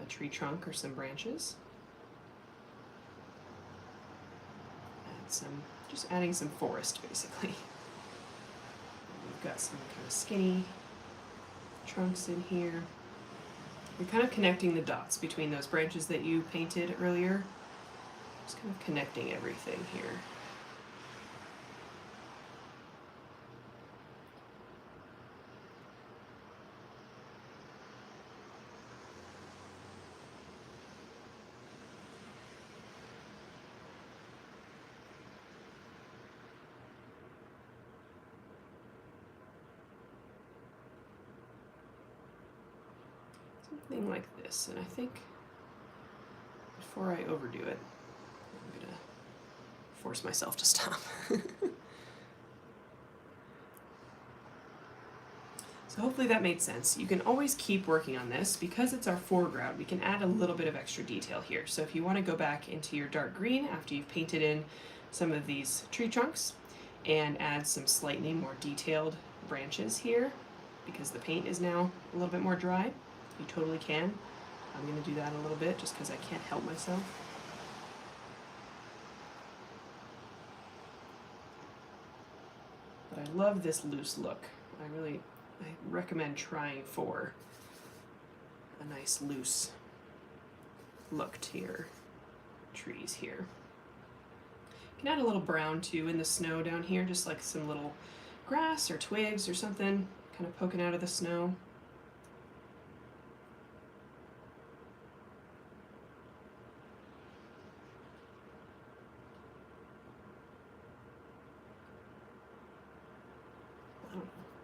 a tree trunk or some branches. Add some, just adding some forest basically. And we've got some kind of skinny trunks in here. You're kind of connecting the dots between those branches that you painted earlier. Just kind of connecting everything here. Something like this, and I think before I overdo it, I'm gonna force myself to stop. So hopefully that made sense. You can always keep working on this. Because it's our foreground, we can add a little bit of extra detail here. So if you want to go back into your dark green after you've painted in some of these tree trunks and add some slightly more detailed branches here, because the paint is now a little bit more dry, you totally can. I'm going to do that a little bit just because I can't help myself. But I love this loose look. I recommend trying for a nice loose look to your trees here. You can add a little brown too in the snow down here, just like some little grass or twigs or something kind of poking out of the snow.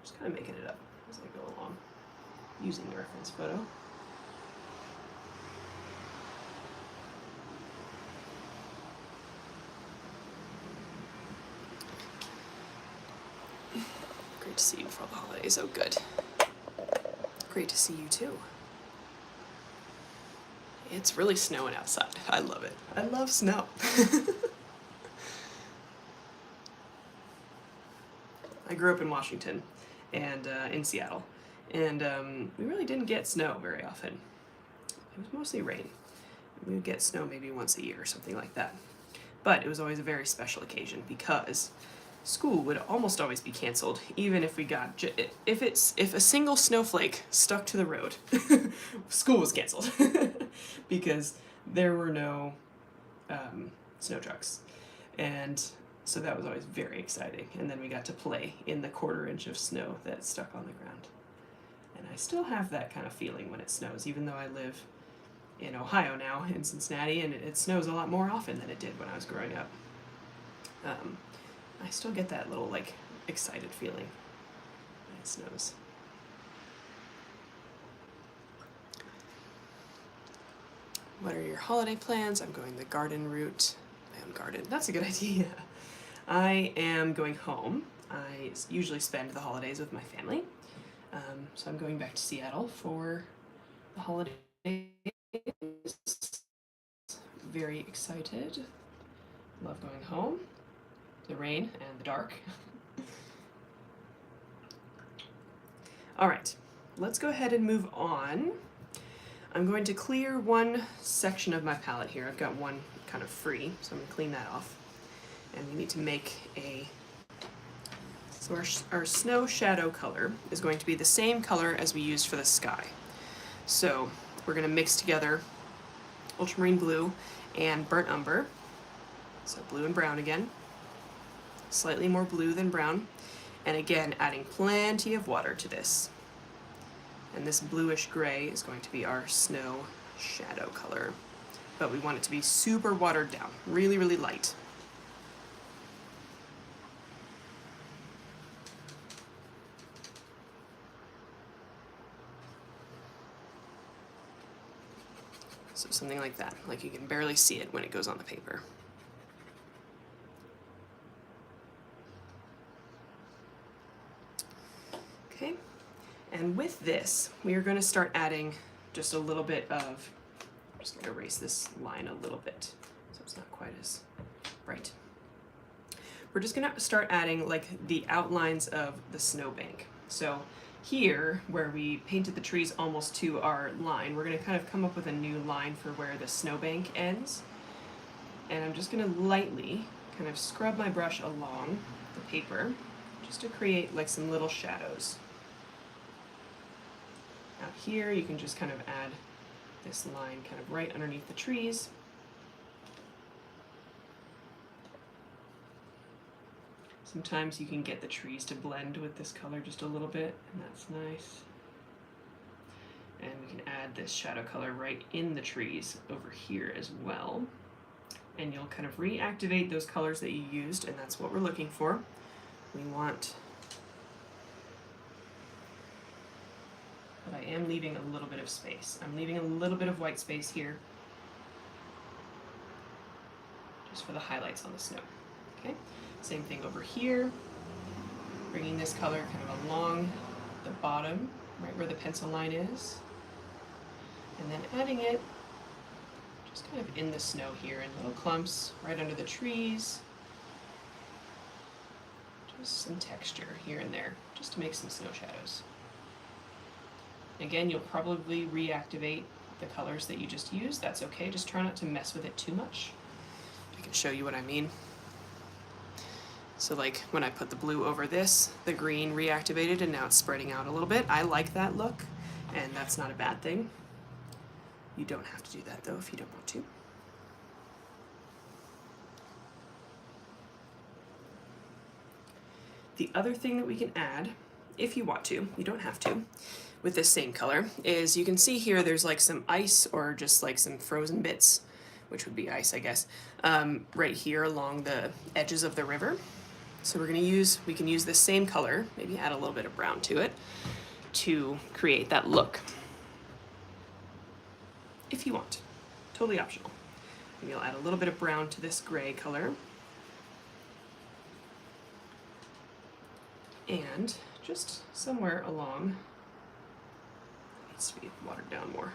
Just kind of making it up as I go along, using the reference photo. Great to see you before the holidays. Oh, good. Great to see you too. It's really snowing outside. I love it. I love snow. I grew up in Washington and in Seattle, and we really didn't get snow very often. It was mostly rain. We would get snow maybe once a year or something like that. But it was always a very special occasion because school would almost always be canceled, even if we got if a single snowflake stuck to the road, school was canceled because there were no snow trucks, and so that was always very exciting. And then we got to play in the 1/4 inch of snow that stuck on the ground, and I still have that kind of feeling when it snows, even though I live in Ohio now, in Cincinnati, and it snows a lot more often than it did when I was growing up. I still get that little, like, excited feeling when it snows. What are your holiday plans? I'm going the garden route. My own garden. That's a good idea. I am going home. I usually spend the holidays with my family. So I'm going back to Seattle for the holidays. Very excited. Love going home. The rain and the dark. All right, let's go ahead and move on. I'm going to clear one section of my palette here. I've got one kind of free, so I'm going to clean that off. And we need to make so our snow shadow color is going to be the same color as we used for the sky. So we're going to mix together ultramarine blue and burnt umber. So blue and brown again. Slightly more blue than brown. And again, adding plenty of water to this. And this bluish gray is going to be our snow shadow color. But we want it to be super watered down, really, really light. So something like that, like you can barely see it when it goes on the paper. Okay, and with this, we are going to start adding just a little bit of, I'm just going to erase this line a little bit so it's not quite as bright. We're just going to start adding like the outlines of the snowbank. So here, where we painted the trees almost to our line, we're going to kind of come up with a new line for where the snowbank ends. And I'm just going to lightly kind of scrub my brush along the paper just to create like some little shadows. Out here, you can just kind of add this line kind of right underneath the trees. Sometimes you can get the trees to blend with this color just a little bit, and that's nice. And we can add this shadow color right in the trees over here as well. And you'll kind of reactivate those colors that you used, and that's what we're looking for. We want, but I am leaving a little bit of space. I'm leaving a little bit of white space here, just for the highlights on the snow, okay? Same thing over here, bringing this color kind of along the bottom, right where the pencil line is, and then adding it just kind of in the snow here in little clumps, right under the trees. Just some texture here and there, just to make some snow shadows. Again, you'll probably reactivate the colors that you just used. That's okay, just try not to mess with it too much. I can show you what I mean. So like when I put the blue over this, the green reactivated and now it's spreading out a little bit. I like that look, and that's not a bad thing. You don't have to do that though if you don't want to. The other thing that we can add, if you want to, you don't have to, with this same color, is you can see here there's like some ice or just like some frozen bits, which would be ice, I guess, right here along the edges of the river. So we can use the same color, maybe add a little bit of brown to it, to create that look. If you want, totally optional. Maybe I'll add a little bit of brown to this gray color. And just somewhere along, it needs to be watered down more.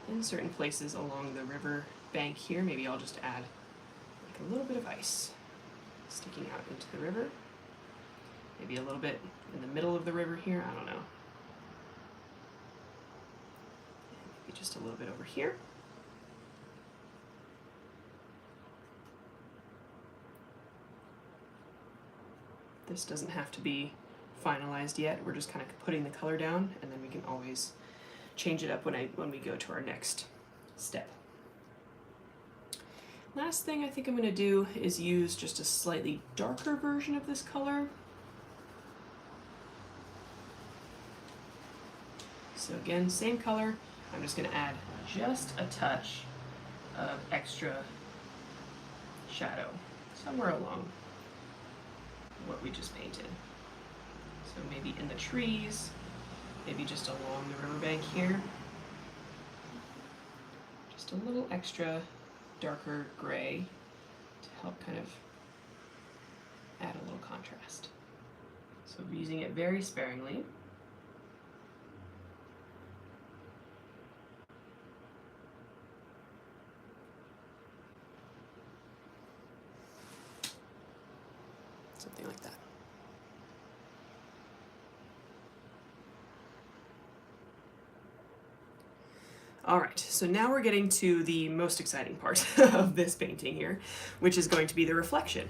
In certain places along the river bank here, maybe I'll just add like a little bit of ice sticking out into the river. Maybe a little bit in the middle of the river here, I don't know. Maybe just a little bit over here. This doesn't have to be finalized yet. We're just kind of putting the color down, and then we can always change it up when we go to our next step. Last thing I think I'm going to do is use just a slightly darker version of this color. So again, same color. I'm just going to add just a touch of extra shadow somewhere along what we just painted. So maybe in the trees, maybe just along the riverbank here. Just a little extra darker gray to help kind of add a little contrast. So we're using it very sparingly. Something like that. All right, so now we're getting to the most exciting part of this painting here, which is going to be the reflection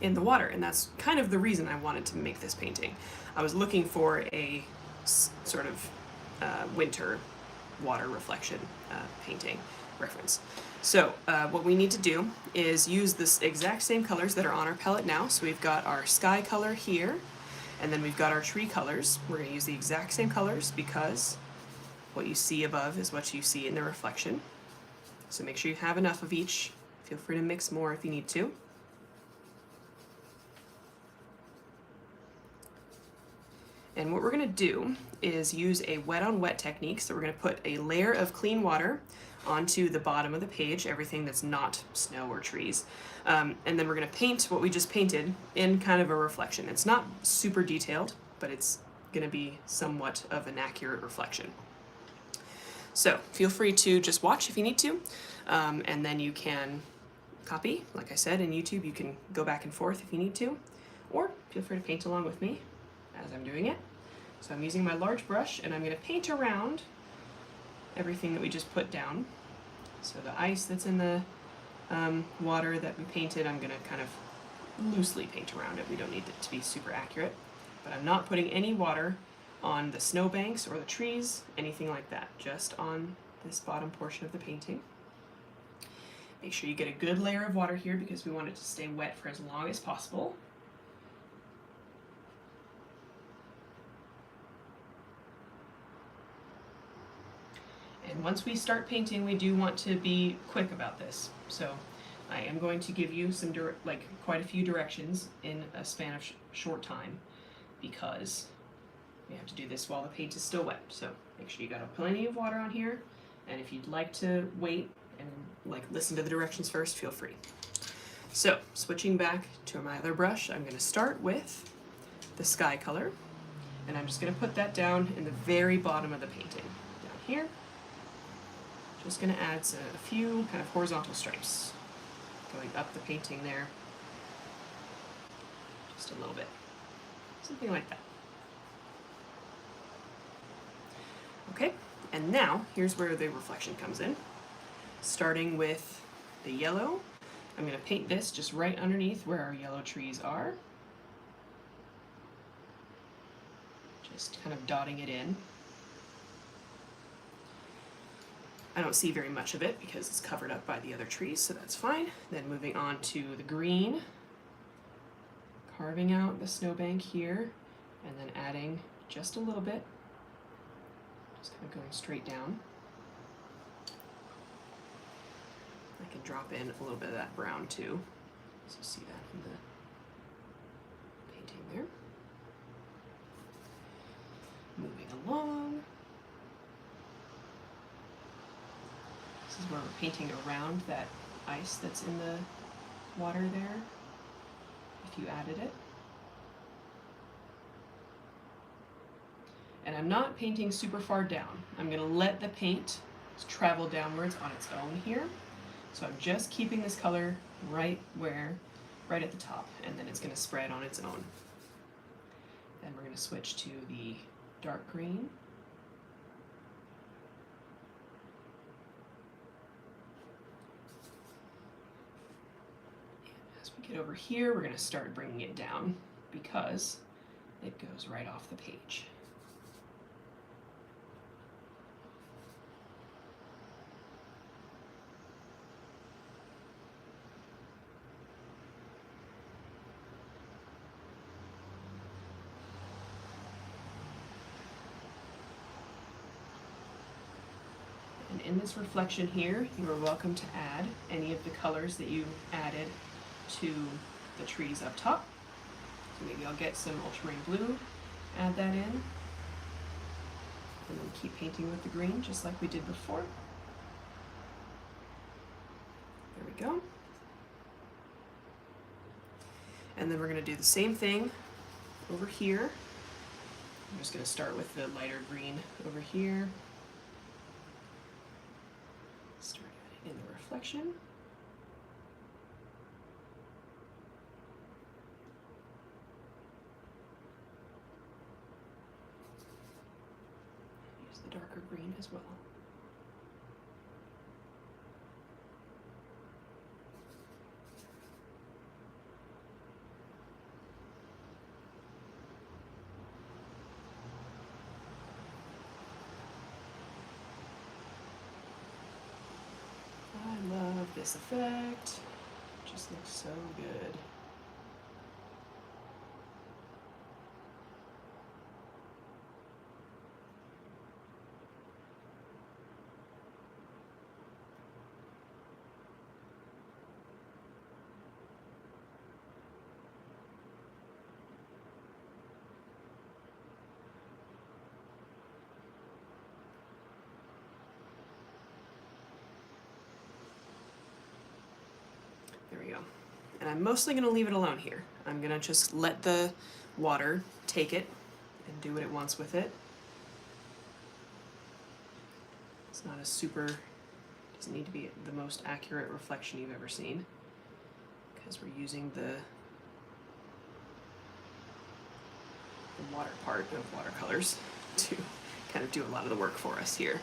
in the water, and that's kind of the reason I wanted to make this painting. I was looking for a sort of winter water reflection painting reference. So what we need to do is use this exact same colors that are on our palette now. So we've got our sky color here, and then we've got our tree colors. We're going to use the exact same colors because what you see above is what you see in the reflection. So make sure you have enough of each. Feel free to mix more if you need to. And what we're going to do is use a wet on wet technique. So we're going to put a layer of clean water onto the bottom of the page, everything that's not snow or trees. And then we're going to paint what we just painted in kind of a reflection. It's not super detailed, but it's going to be somewhat of an accurate reflection. So feel free to just watch if you need to, and then you can copy. Like I said, in YouTube you can go back and forth if you need to, or feel free to paint along with me as I'm doing it. So I'm using my large brush, and I'm going to paint around everything that we just put down. So the ice that's in the water that we painted, I'm going to kind of loosely paint around it. We don't need it to be super accurate, but I'm not putting any water on the snowbanks or the trees, anything like that, just on this bottom portion of the painting. Make sure you get a good layer of water here because we want it to stay wet for as long as possible. And once we start painting, we do want to be quick about this. So I am going to give you some quite a few directions in a span of short time, because we have to do this while the paint is still wet. So make sure you got plenty of water on here, and if you'd like to wait and listen to the directions first, feel free. So switching back to my other brush, I'm going to start with the sky color, and I'm just going to put that down in the very bottom of the painting, down here. Just going to add a few kind of horizontal stripes going up the painting there, just a little bit, something like that. Okay, and now here's where the reflection comes in. Starting with the yellow, I'm going to paint this just right underneath where our yellow trees are. Just kind of dotting it in. I don't see very much of it because it's covered up by the other trees, so that's fine. Then moving on to the green, carving out the snowbank here, and then adding just a little bit. Just kind of going straight down. I can drop in a little bit of that brown too, so you see that in the painting there. Moving along. This is where we're painting around that ice that's in the water there, if you added it. And I'm not painting super far down. I'm going to let the paint travel downwards on its own here. So I'm just keeping this color right at the top, and then it's going to spread on its own. Then we're going to switch to the dark green. And as we get over here, we're going to start bringing it down because it goes right off the page. And in this reflection here, you are welcome to add any of the colors that you added to the trees up top. So maybe I'll get some ultramarine blue, add that in, and then keep painting with the green just like we did before. There we go. And then we're going to do the same thing over here. I'm just going to start with the lighter green over here. Start in the reflection. Use the darker green as well. I love this effect. It just looks so good. There we go. And I'm mostly going to leave it alone here. I'm going to just let the water take it and do what it wants with it. It's not a super, doesn't need to be the most accurate reflection you've ever seen, because we're using the water part of watercolors to kind of do a lot of the work for us here.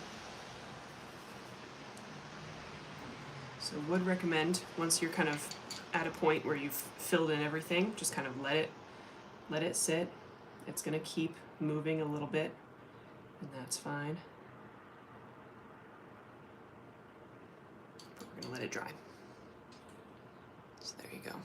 So would recommend, once you're kind of at a point where you've filled in everything, just kind of let it sit. It's gonna keep moving a little bit, and that's fine. But we're gonna let it dry. So there you go.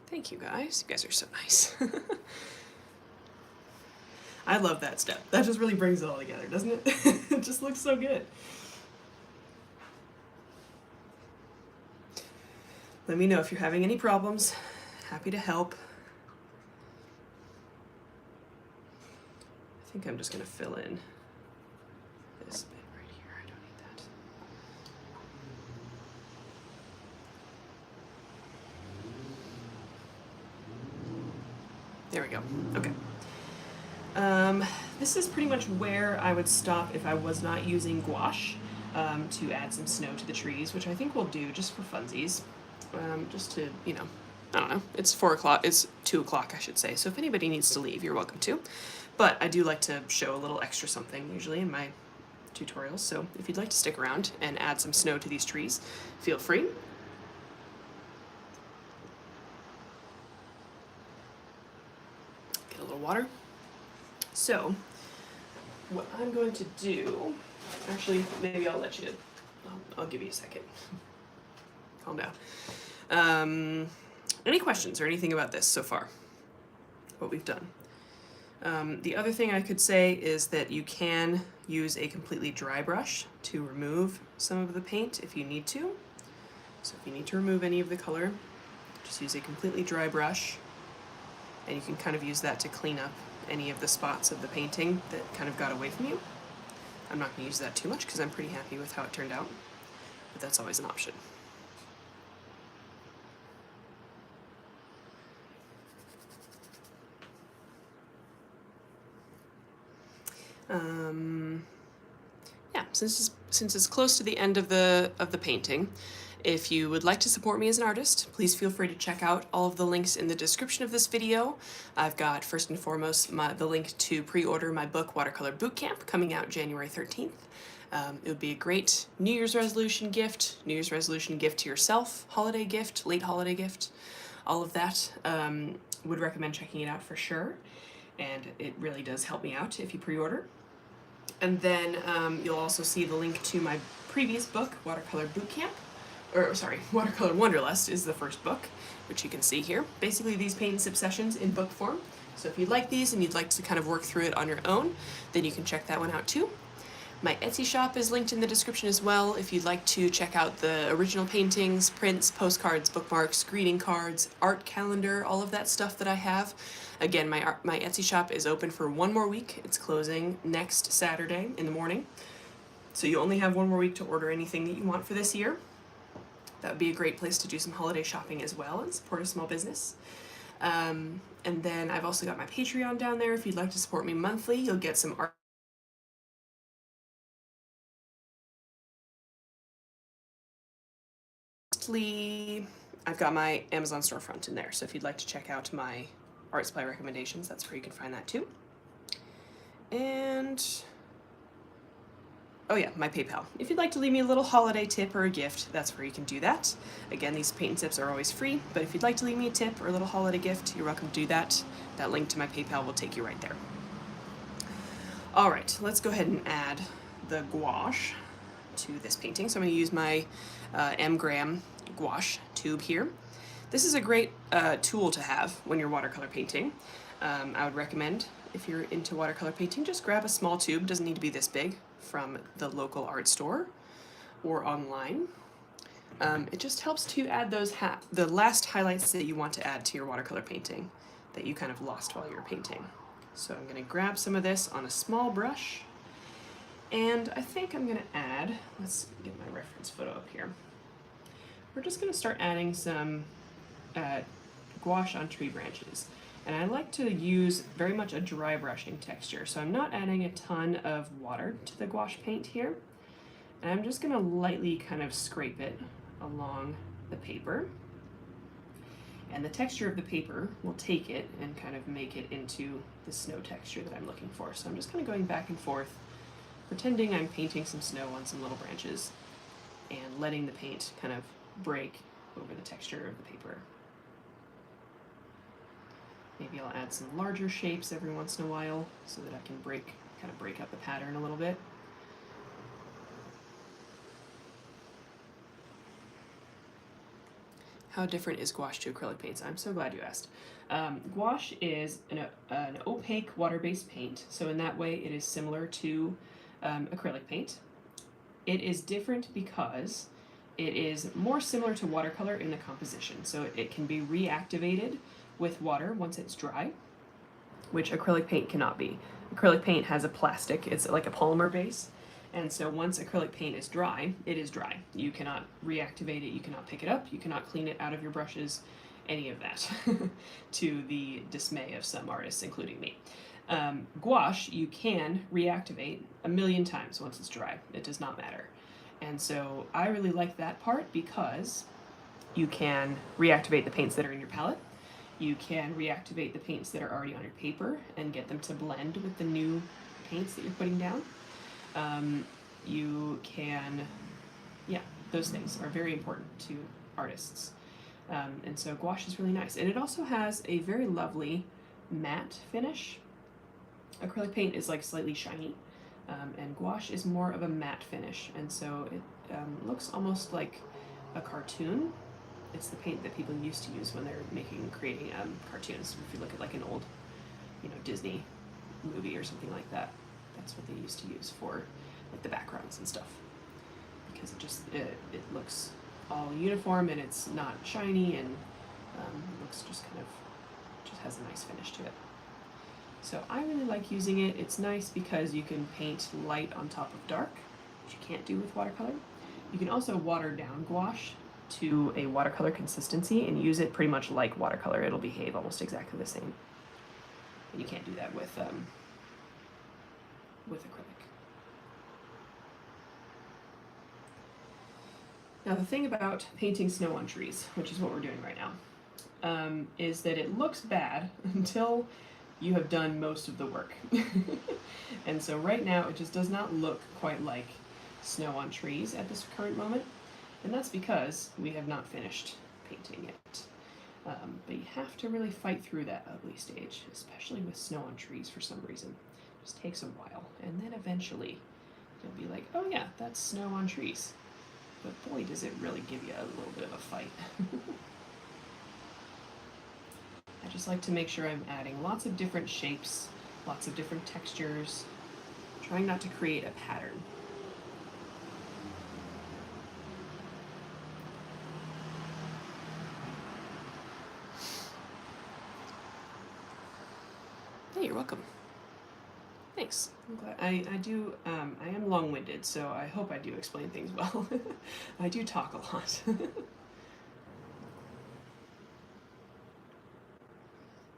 Thank you guys. You guys are so nice. I love that step. That just really brings it all together, doesn't it? It just looks so good. Let me know if you're having any problems. Happy to help. I think I'm just going to fill in this bit right here. I don't need that. There we go. Okay. This is pretty much where I would stop if I was not using gouache to add some snow to the trees, which I think we'll do just for funsies. Just to, you know, I don't know, it's 4 o'clock, it's 2 o'clock I should say, so if anybody needs to leave, you're welcome to. But I do like to show a little extra something usually in my tutorials, so if you'd like to stick around and add some snow to these trees, feel free. Get a little water. So, what I'm going to do, actually, maybe I'll let you, I'll give you a second. Calm down. Any questions or anything about this so far? What we've done. The other thing I could say is that you can use a completely dry brush to remove some of the paint if you need to. So if you need to remove any of the color, just use a completely dry brush, and you can kind of use that to clean up any of the spots of the painting that kind of got away from you. I'm not going to use that too much because I'm pretty happy with how it turned out, but that's always an option. Yeah, since it's close to the end of the painting, If you would like to support me as an artist, please feel free to check out all of the links in the description of this video. I've got, first and foremost, the link to pre-order my book, Watercolor Bootcamp, coming out January 13th. It would be a great New Year's resolution gift to yourself, holiday gift, late holiday gift, all of that. Would recommend checking it out for sure, and it really does help me out if you pre-order. And then you'll also see the link to my previous book, Watercolor Bootcamp, Watercolor Wanderlust is the first book, which you can see here. Basically these paint and sip sessions in book form. So if you like these and you'd like to kind of work through it on your own, then you can check that one out too. My Etsy shop is linked in the description as well if you'd like to check out the original paintings, prints, postcards, bookmarks, greeting cards, art calendar, all of that stuff that I have. Again, my Etsy shop is open for one more week. It's closing next Saturday in the morning. So you only have one more week to order anything that you want for this year. That would be a great place to do some holiday shopping as well and support a small business. And then I've also got my Patreon down there. If you'd like to support me monthly, you'll get some art. I've got my Amazon storefront in there, so if you'd like to check out my art supply recommendations, that's where you can find that too. And oh yeah, my PayPal. If you'd like to leave me a little holiday tip or a gift, that's where you can do that. Again, these paint and sips are always free, but if you'd like to leave me a tip or a little holiday gift, you're welcome to do that. That link to my PayPal will take you right there. All right, let's go ahead and add the gouache to this painting. So I'm going to use my M gram gouache tube here. This is a great tool to have when you're watercolor painting. I would recommend, if you're into watercolor painting, just grab a small tube, doesn't need to be this big, from the local art store or online. It just helps to add those the last highlights that you want to add to your watercolor painting that you kind of lost while you were painting. So I'm going to grab some of this on a small brush, and I think I'm going to add, let's get my reference photo up here. We're just going to start adding some gouache on tree branches. And I like to use very much a dry brushing texture, so I'm not adding a ton of water to the gouache paint here. And I'm just going to lightly kind of scrape it along the paper. And the texture of the paper will take it and kind of make it into the snow texture that I'm looking for. So I'm just kind of going back and forth, pretending I'm painting some snow on some little branches and letting the paint kind of break over the texture of the paper. Maybe I'll add some larger shapes every once in a while so that I can kind of break up the pattern a little bit. How different is gouache to acrylic paints? I'm so glad you asked. Gouache is an opaque water-based paint, so in that way it is similar to acrylic paint. It is different because it is more similar to watercolor in the composition, so it can be reactivated with water once it's dry, which acrylic paint cannot be. Acrylic paint has a plastic, it's like a polymer base, and so once acrylic paint is dry, it is dry. You cannot reactivate it, you cannot pick it up, you cannot clean it out of your brushes, any of that, to the dismay of some artists, including me. Gouache, you can reactivate 1,000,000 times once it's dry. It does not matter. And so I really like that part because you can reactivate the paints that are in your palette. You can reactivate the paints that are already on your paper and get them to blend with the new paints that you're putting down. You can, yeah, those things are very important to artists. And so gouache is really nice. And it also has a very lovely matte finish. Acrylic paint is like slightly shiny, and gouache is more of a matte finish. And so it looks almost like a cartoon. It's the paint that people used to use when they're creating cartoons. If you look at like an old, Disney movie or something like that, that's what they used to use for like the backgrounds and stuff. Because it looks all uniform and it's not shiny, and it looks just has a nice finish to it. So I really like using it. It's nice because you can paint light on top of dark, which you can't do with watercolor. You can also water down gouache to a watercolor consistency and use it pretty much like watercolor. It'll behave almost exactly the same. And you can't do that with acrylic. Now the thing about painting snow on trees, which is what we're doing right now, is that it looks bad until you have done most of the work. And so right now it just does not look quite like snow on trees at this current moment, and that's because we have not finished painting yet. But you have to really fight through that ugly stage, especially with snow on trees for some reason. It just takes a while, and then eventually you'll be like, oh yeah, that's snow on trees. But boy, does it really give you a little bit of a fight. I just like to make sure I'm adding lots of different shapes, lots of different textures, trying not to create a pattern. Hey, you're welcome. Thanks. I'm glad. I am long-winded, so I hope I do explain things well. I do talk a lot.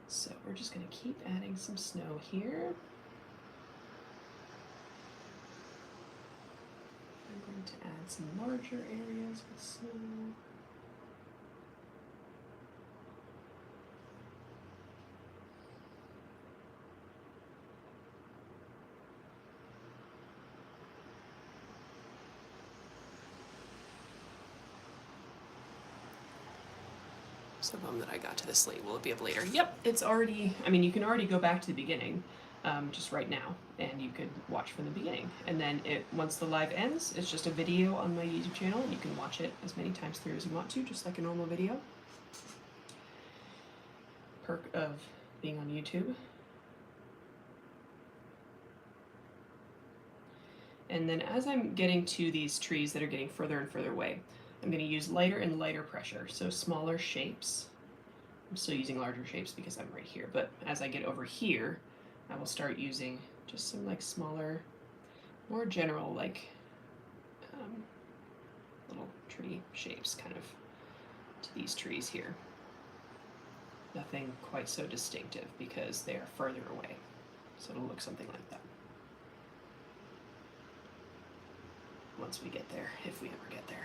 So we're just going to keep adding some snow here. I'm going to add some larger areas with snow. So bummed that I got to this late. Will it be up later? Yep, it's already, I mean, you can already go back to the beginning, just right now, and you could watch from the beginning. And then once the live ends, it's just a video on my YouTube channel, and you can watch it as many times through as you want to, just like a normal video. Perk of being on YouTube. And then as I'm getting to these trees that are getting further and further away, I'm going to use lighter and lighter pressure, so smaller shapes. I'm still using larger shapes because I'm right here, but as I get over here, I will start using just some like smaller, more general like little tree shapes kind of to these trees here. Nothing quite so distinctive because they are further away, so it'll look something like that. Once we get there, if we ever get there.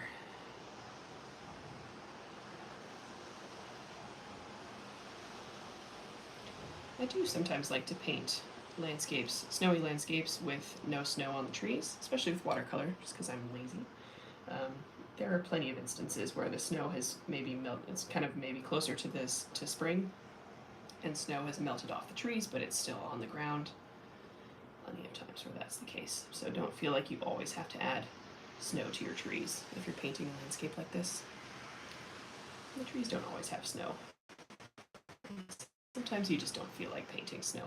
I do sometimes like to paint landscapes, snowy landscapes with no snow on the trees, especially with watercolor, just because I'm lazy. There are plenty of instances where the snow has maybe melted, it's kind of maybe closer to to spring, and snow has melted off the trees, but it's still on the ground. Plenty of times where that's the case. So don't feel like you always have to add snow to your trees if you're painting a landscape like this. The trees don't always have snow. Sometimes you just don't feel like painting snow.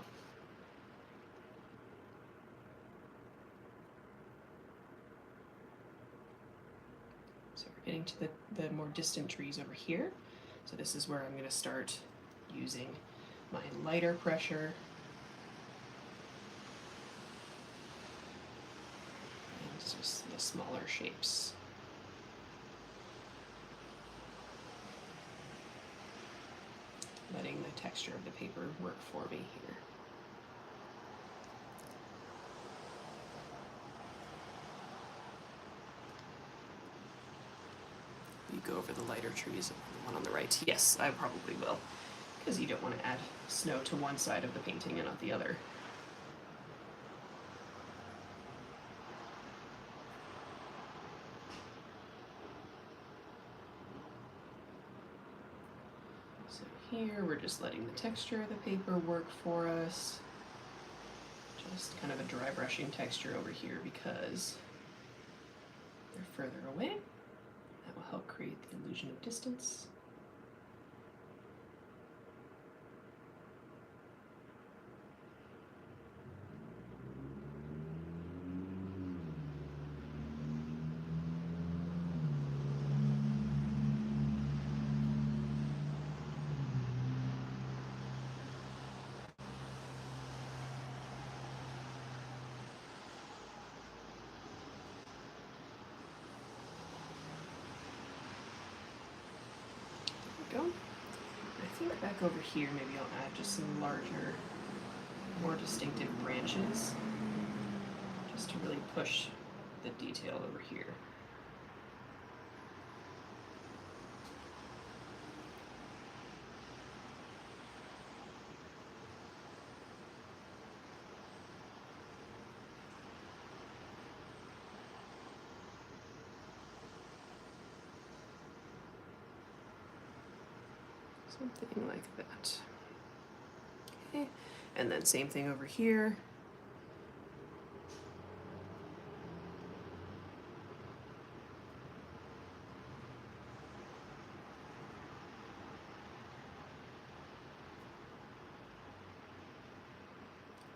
So we're getting to the more distant trees over here. So this is where I'm going to start using my lighter pressure and just the smaller shapes. Letting the texture of the paper work for me here. You go over the lighter trees, the one on the right. Yes, I probably will, because you don't want to add snow to one side of the painting and not the other. So here we're just letting the texture of the paper work for us. Just kind of a dry brushing texture over here because they're further away. That will help create the illusion of distance. Go. I think back over here, maybe I'll add just some larger, more distinctive branches, just to really push the detail over here. Something like that. Okay, and then same thing over here.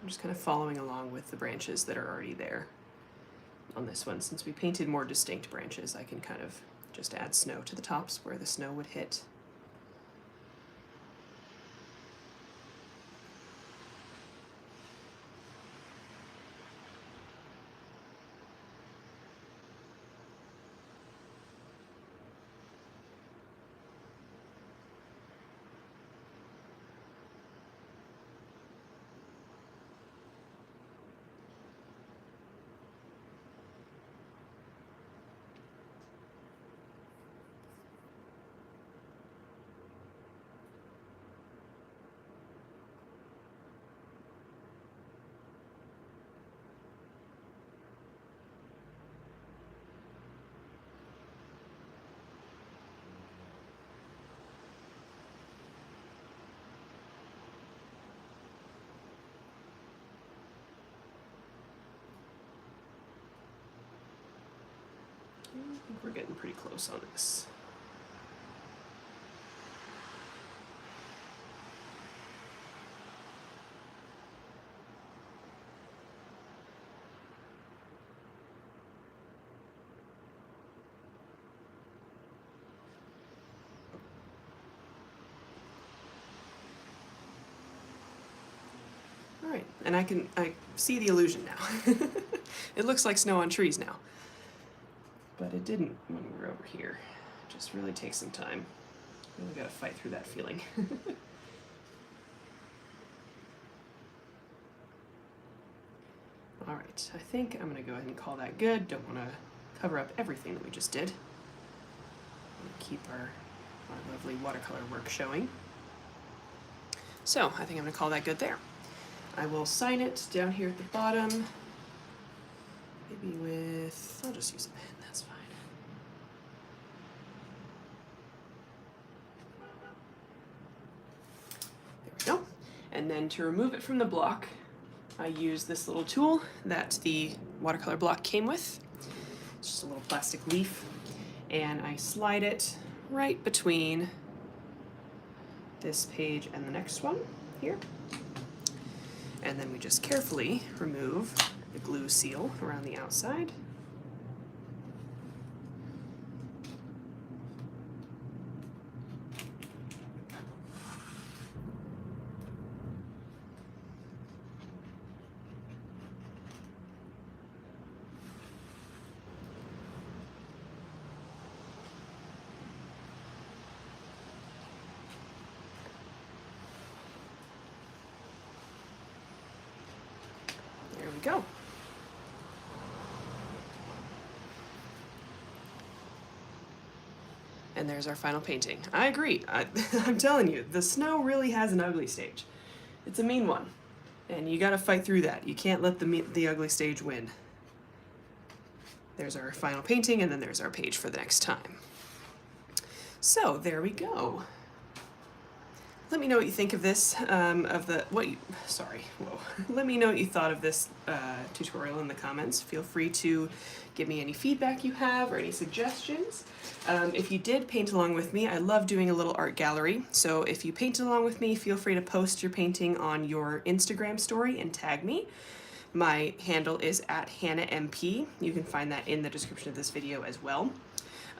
I'm just kind of following along with the branches that are already there on this one. Since we painted more distinct branches, I can kind of just add snow to the tops where the snow would hit. I think we're getting pretty close on this. All right, and I see the illusion now. It looks like snow on trees now. But it didn't when we were over here. It just really takes some time. Really gotta fight through that feeling. All right, I think I'm gonna go ahead and call that good. Don't wanna cover up everything that we just did. Keep our lovely watercolor work showing. So I think I'm gonna call that good there. I will sign it down here at the bottom. Maybe with, I'll just use a pen, that's fine. There we go. And then to remove it from the block, I use this little tool that the watercolor block came with. It's just a little plastic leaf. And I slide it right between this page and the next one here. And then we just carefully remove the glue seal around the outside. There we go. And there's our final painting. I agree. I'm telling you, the snow really has an ugly stage. It's a mean one. And you gotta fight through that. You can't let the ugly stage win. There's our final painting, and then there's our page for the next time. So there we go. Let me know what you think of this, Let me know what you thought of this tutorial in the comments. Feel free to give me any feedback you have or any suggestions. If you did paint along with me, I love doing a little art gallery. So if you painted along with me, feel free to post your painting on your Instagram story and tag me. My handle is @HannahMP. You can find that in the description of this video as well.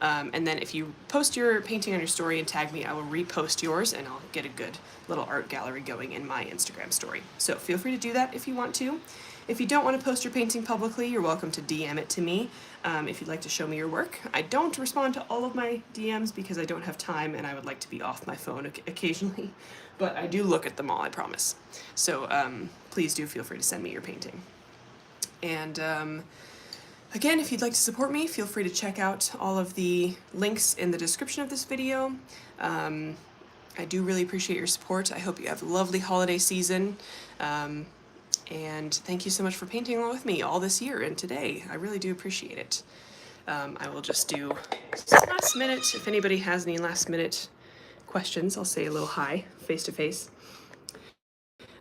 And then if you post your painting on your story and tag me, I will repost yours and I'll get a good little art gallery going in my Instagram story. So feel free to do that if you want to. If you don't want to post your painting publicly, you're welcome to DM it to me if you'd like to show me your work. I don't respond to all of my DMs because I don't have time and I would like to be off my phone occasionally, but I do look at them all, I promise. So please do feel free to send me your painting. And again, if you'd like to support me, feel free to check out all of the links in the description of this video. I do really appreciate your support. I hope you have a lovely holiday season. And thank you so much for painting along with me all this year and today. I really do appreciate it. I will just do last minute, if anybody has any last minute questions, I'll say a little hi, face to face.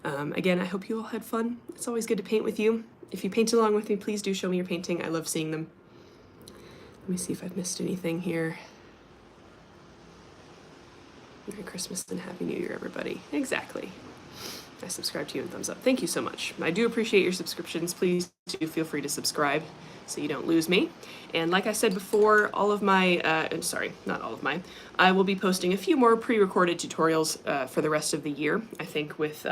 Again, I hope you all had fun. It's always good to paint with you. If you paint along with me, please do show me your painting. I love seeing them. Let me see if I've missed anything here. Merry Christmas and Happy New Year, everybody. Exactly. I subscribe to you and thumbs up. Thank you so much. I do appreciate your subscriptions. Please do feel free to subscribe so you don't lose me. And like I said before, all of my, sorry, not all of my, I will be posting a few more pre-recorded tutorials for the rest of the year, I think with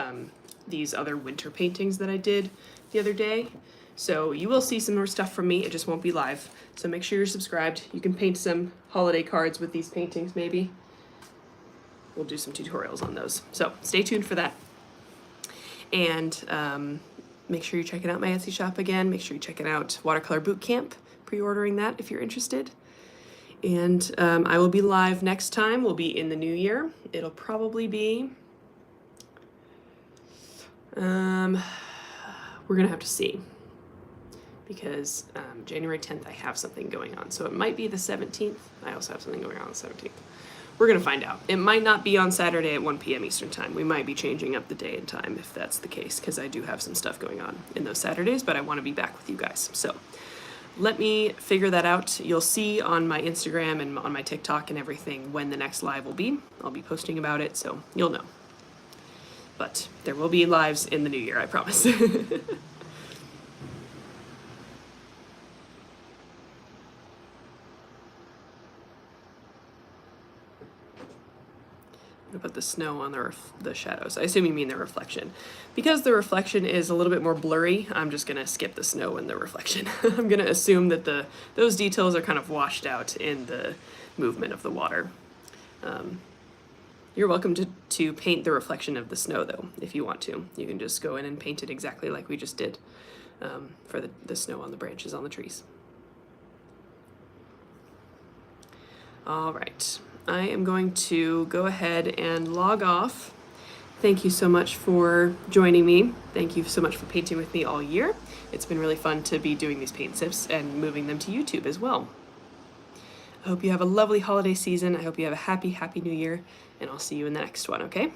these other winter paintings that I did the other day. So you will see some more stuff from me, it just won't be live. So make sure you're subscribed. You can paint some holiday cards with these paintings maybe. We'll do some tutorials on those. So stay tuned for that. And make sure you're checking out my Etsy shop again. Make sure you're checking out Watercolor Bootcamp, pre-ordering that if you're interested. And I will be live next time. We'll be in the new year. It'll probably be, we're gonna have to see, because January 10th I have something going on. So it might be the 17th. I also have something going on the 17th. We're gonna find out. It might not be on Saturday at 1 p.m. Eastern time. We might be changing up the day and time if that's the case, because I do have some stuff going on in those Saturdays, but I wanna be back with you guys. So let me figure that out. You'll see on my Instagram and on my TikTok and everything when the next live will be. I'll be posting about it, so you'll know. But there will be lives in the new year, I promise. Put the snow on the shadows. I assume you mean the reflection. Because the reflection is a little bit more blurry, I'm just gonna skip the snow and the reflection. I'm gonna assume that those details are kind of washed out in the movement of the water. You're welcome to paint the reflection of the snow though, if you want to. You can just go in and paint it exactly like we just did for the snow on the branches on the trees. All right. I am going to go ahead and log off. Thank you so much for joining me. Thank you so much for painting with me all year. It's been really fun to be doing these paint sips and moving them to YouTube as well. I hope you have a lovely holiday season. I hope you have a happy, happy new year, and I'll see you in the next one, okay?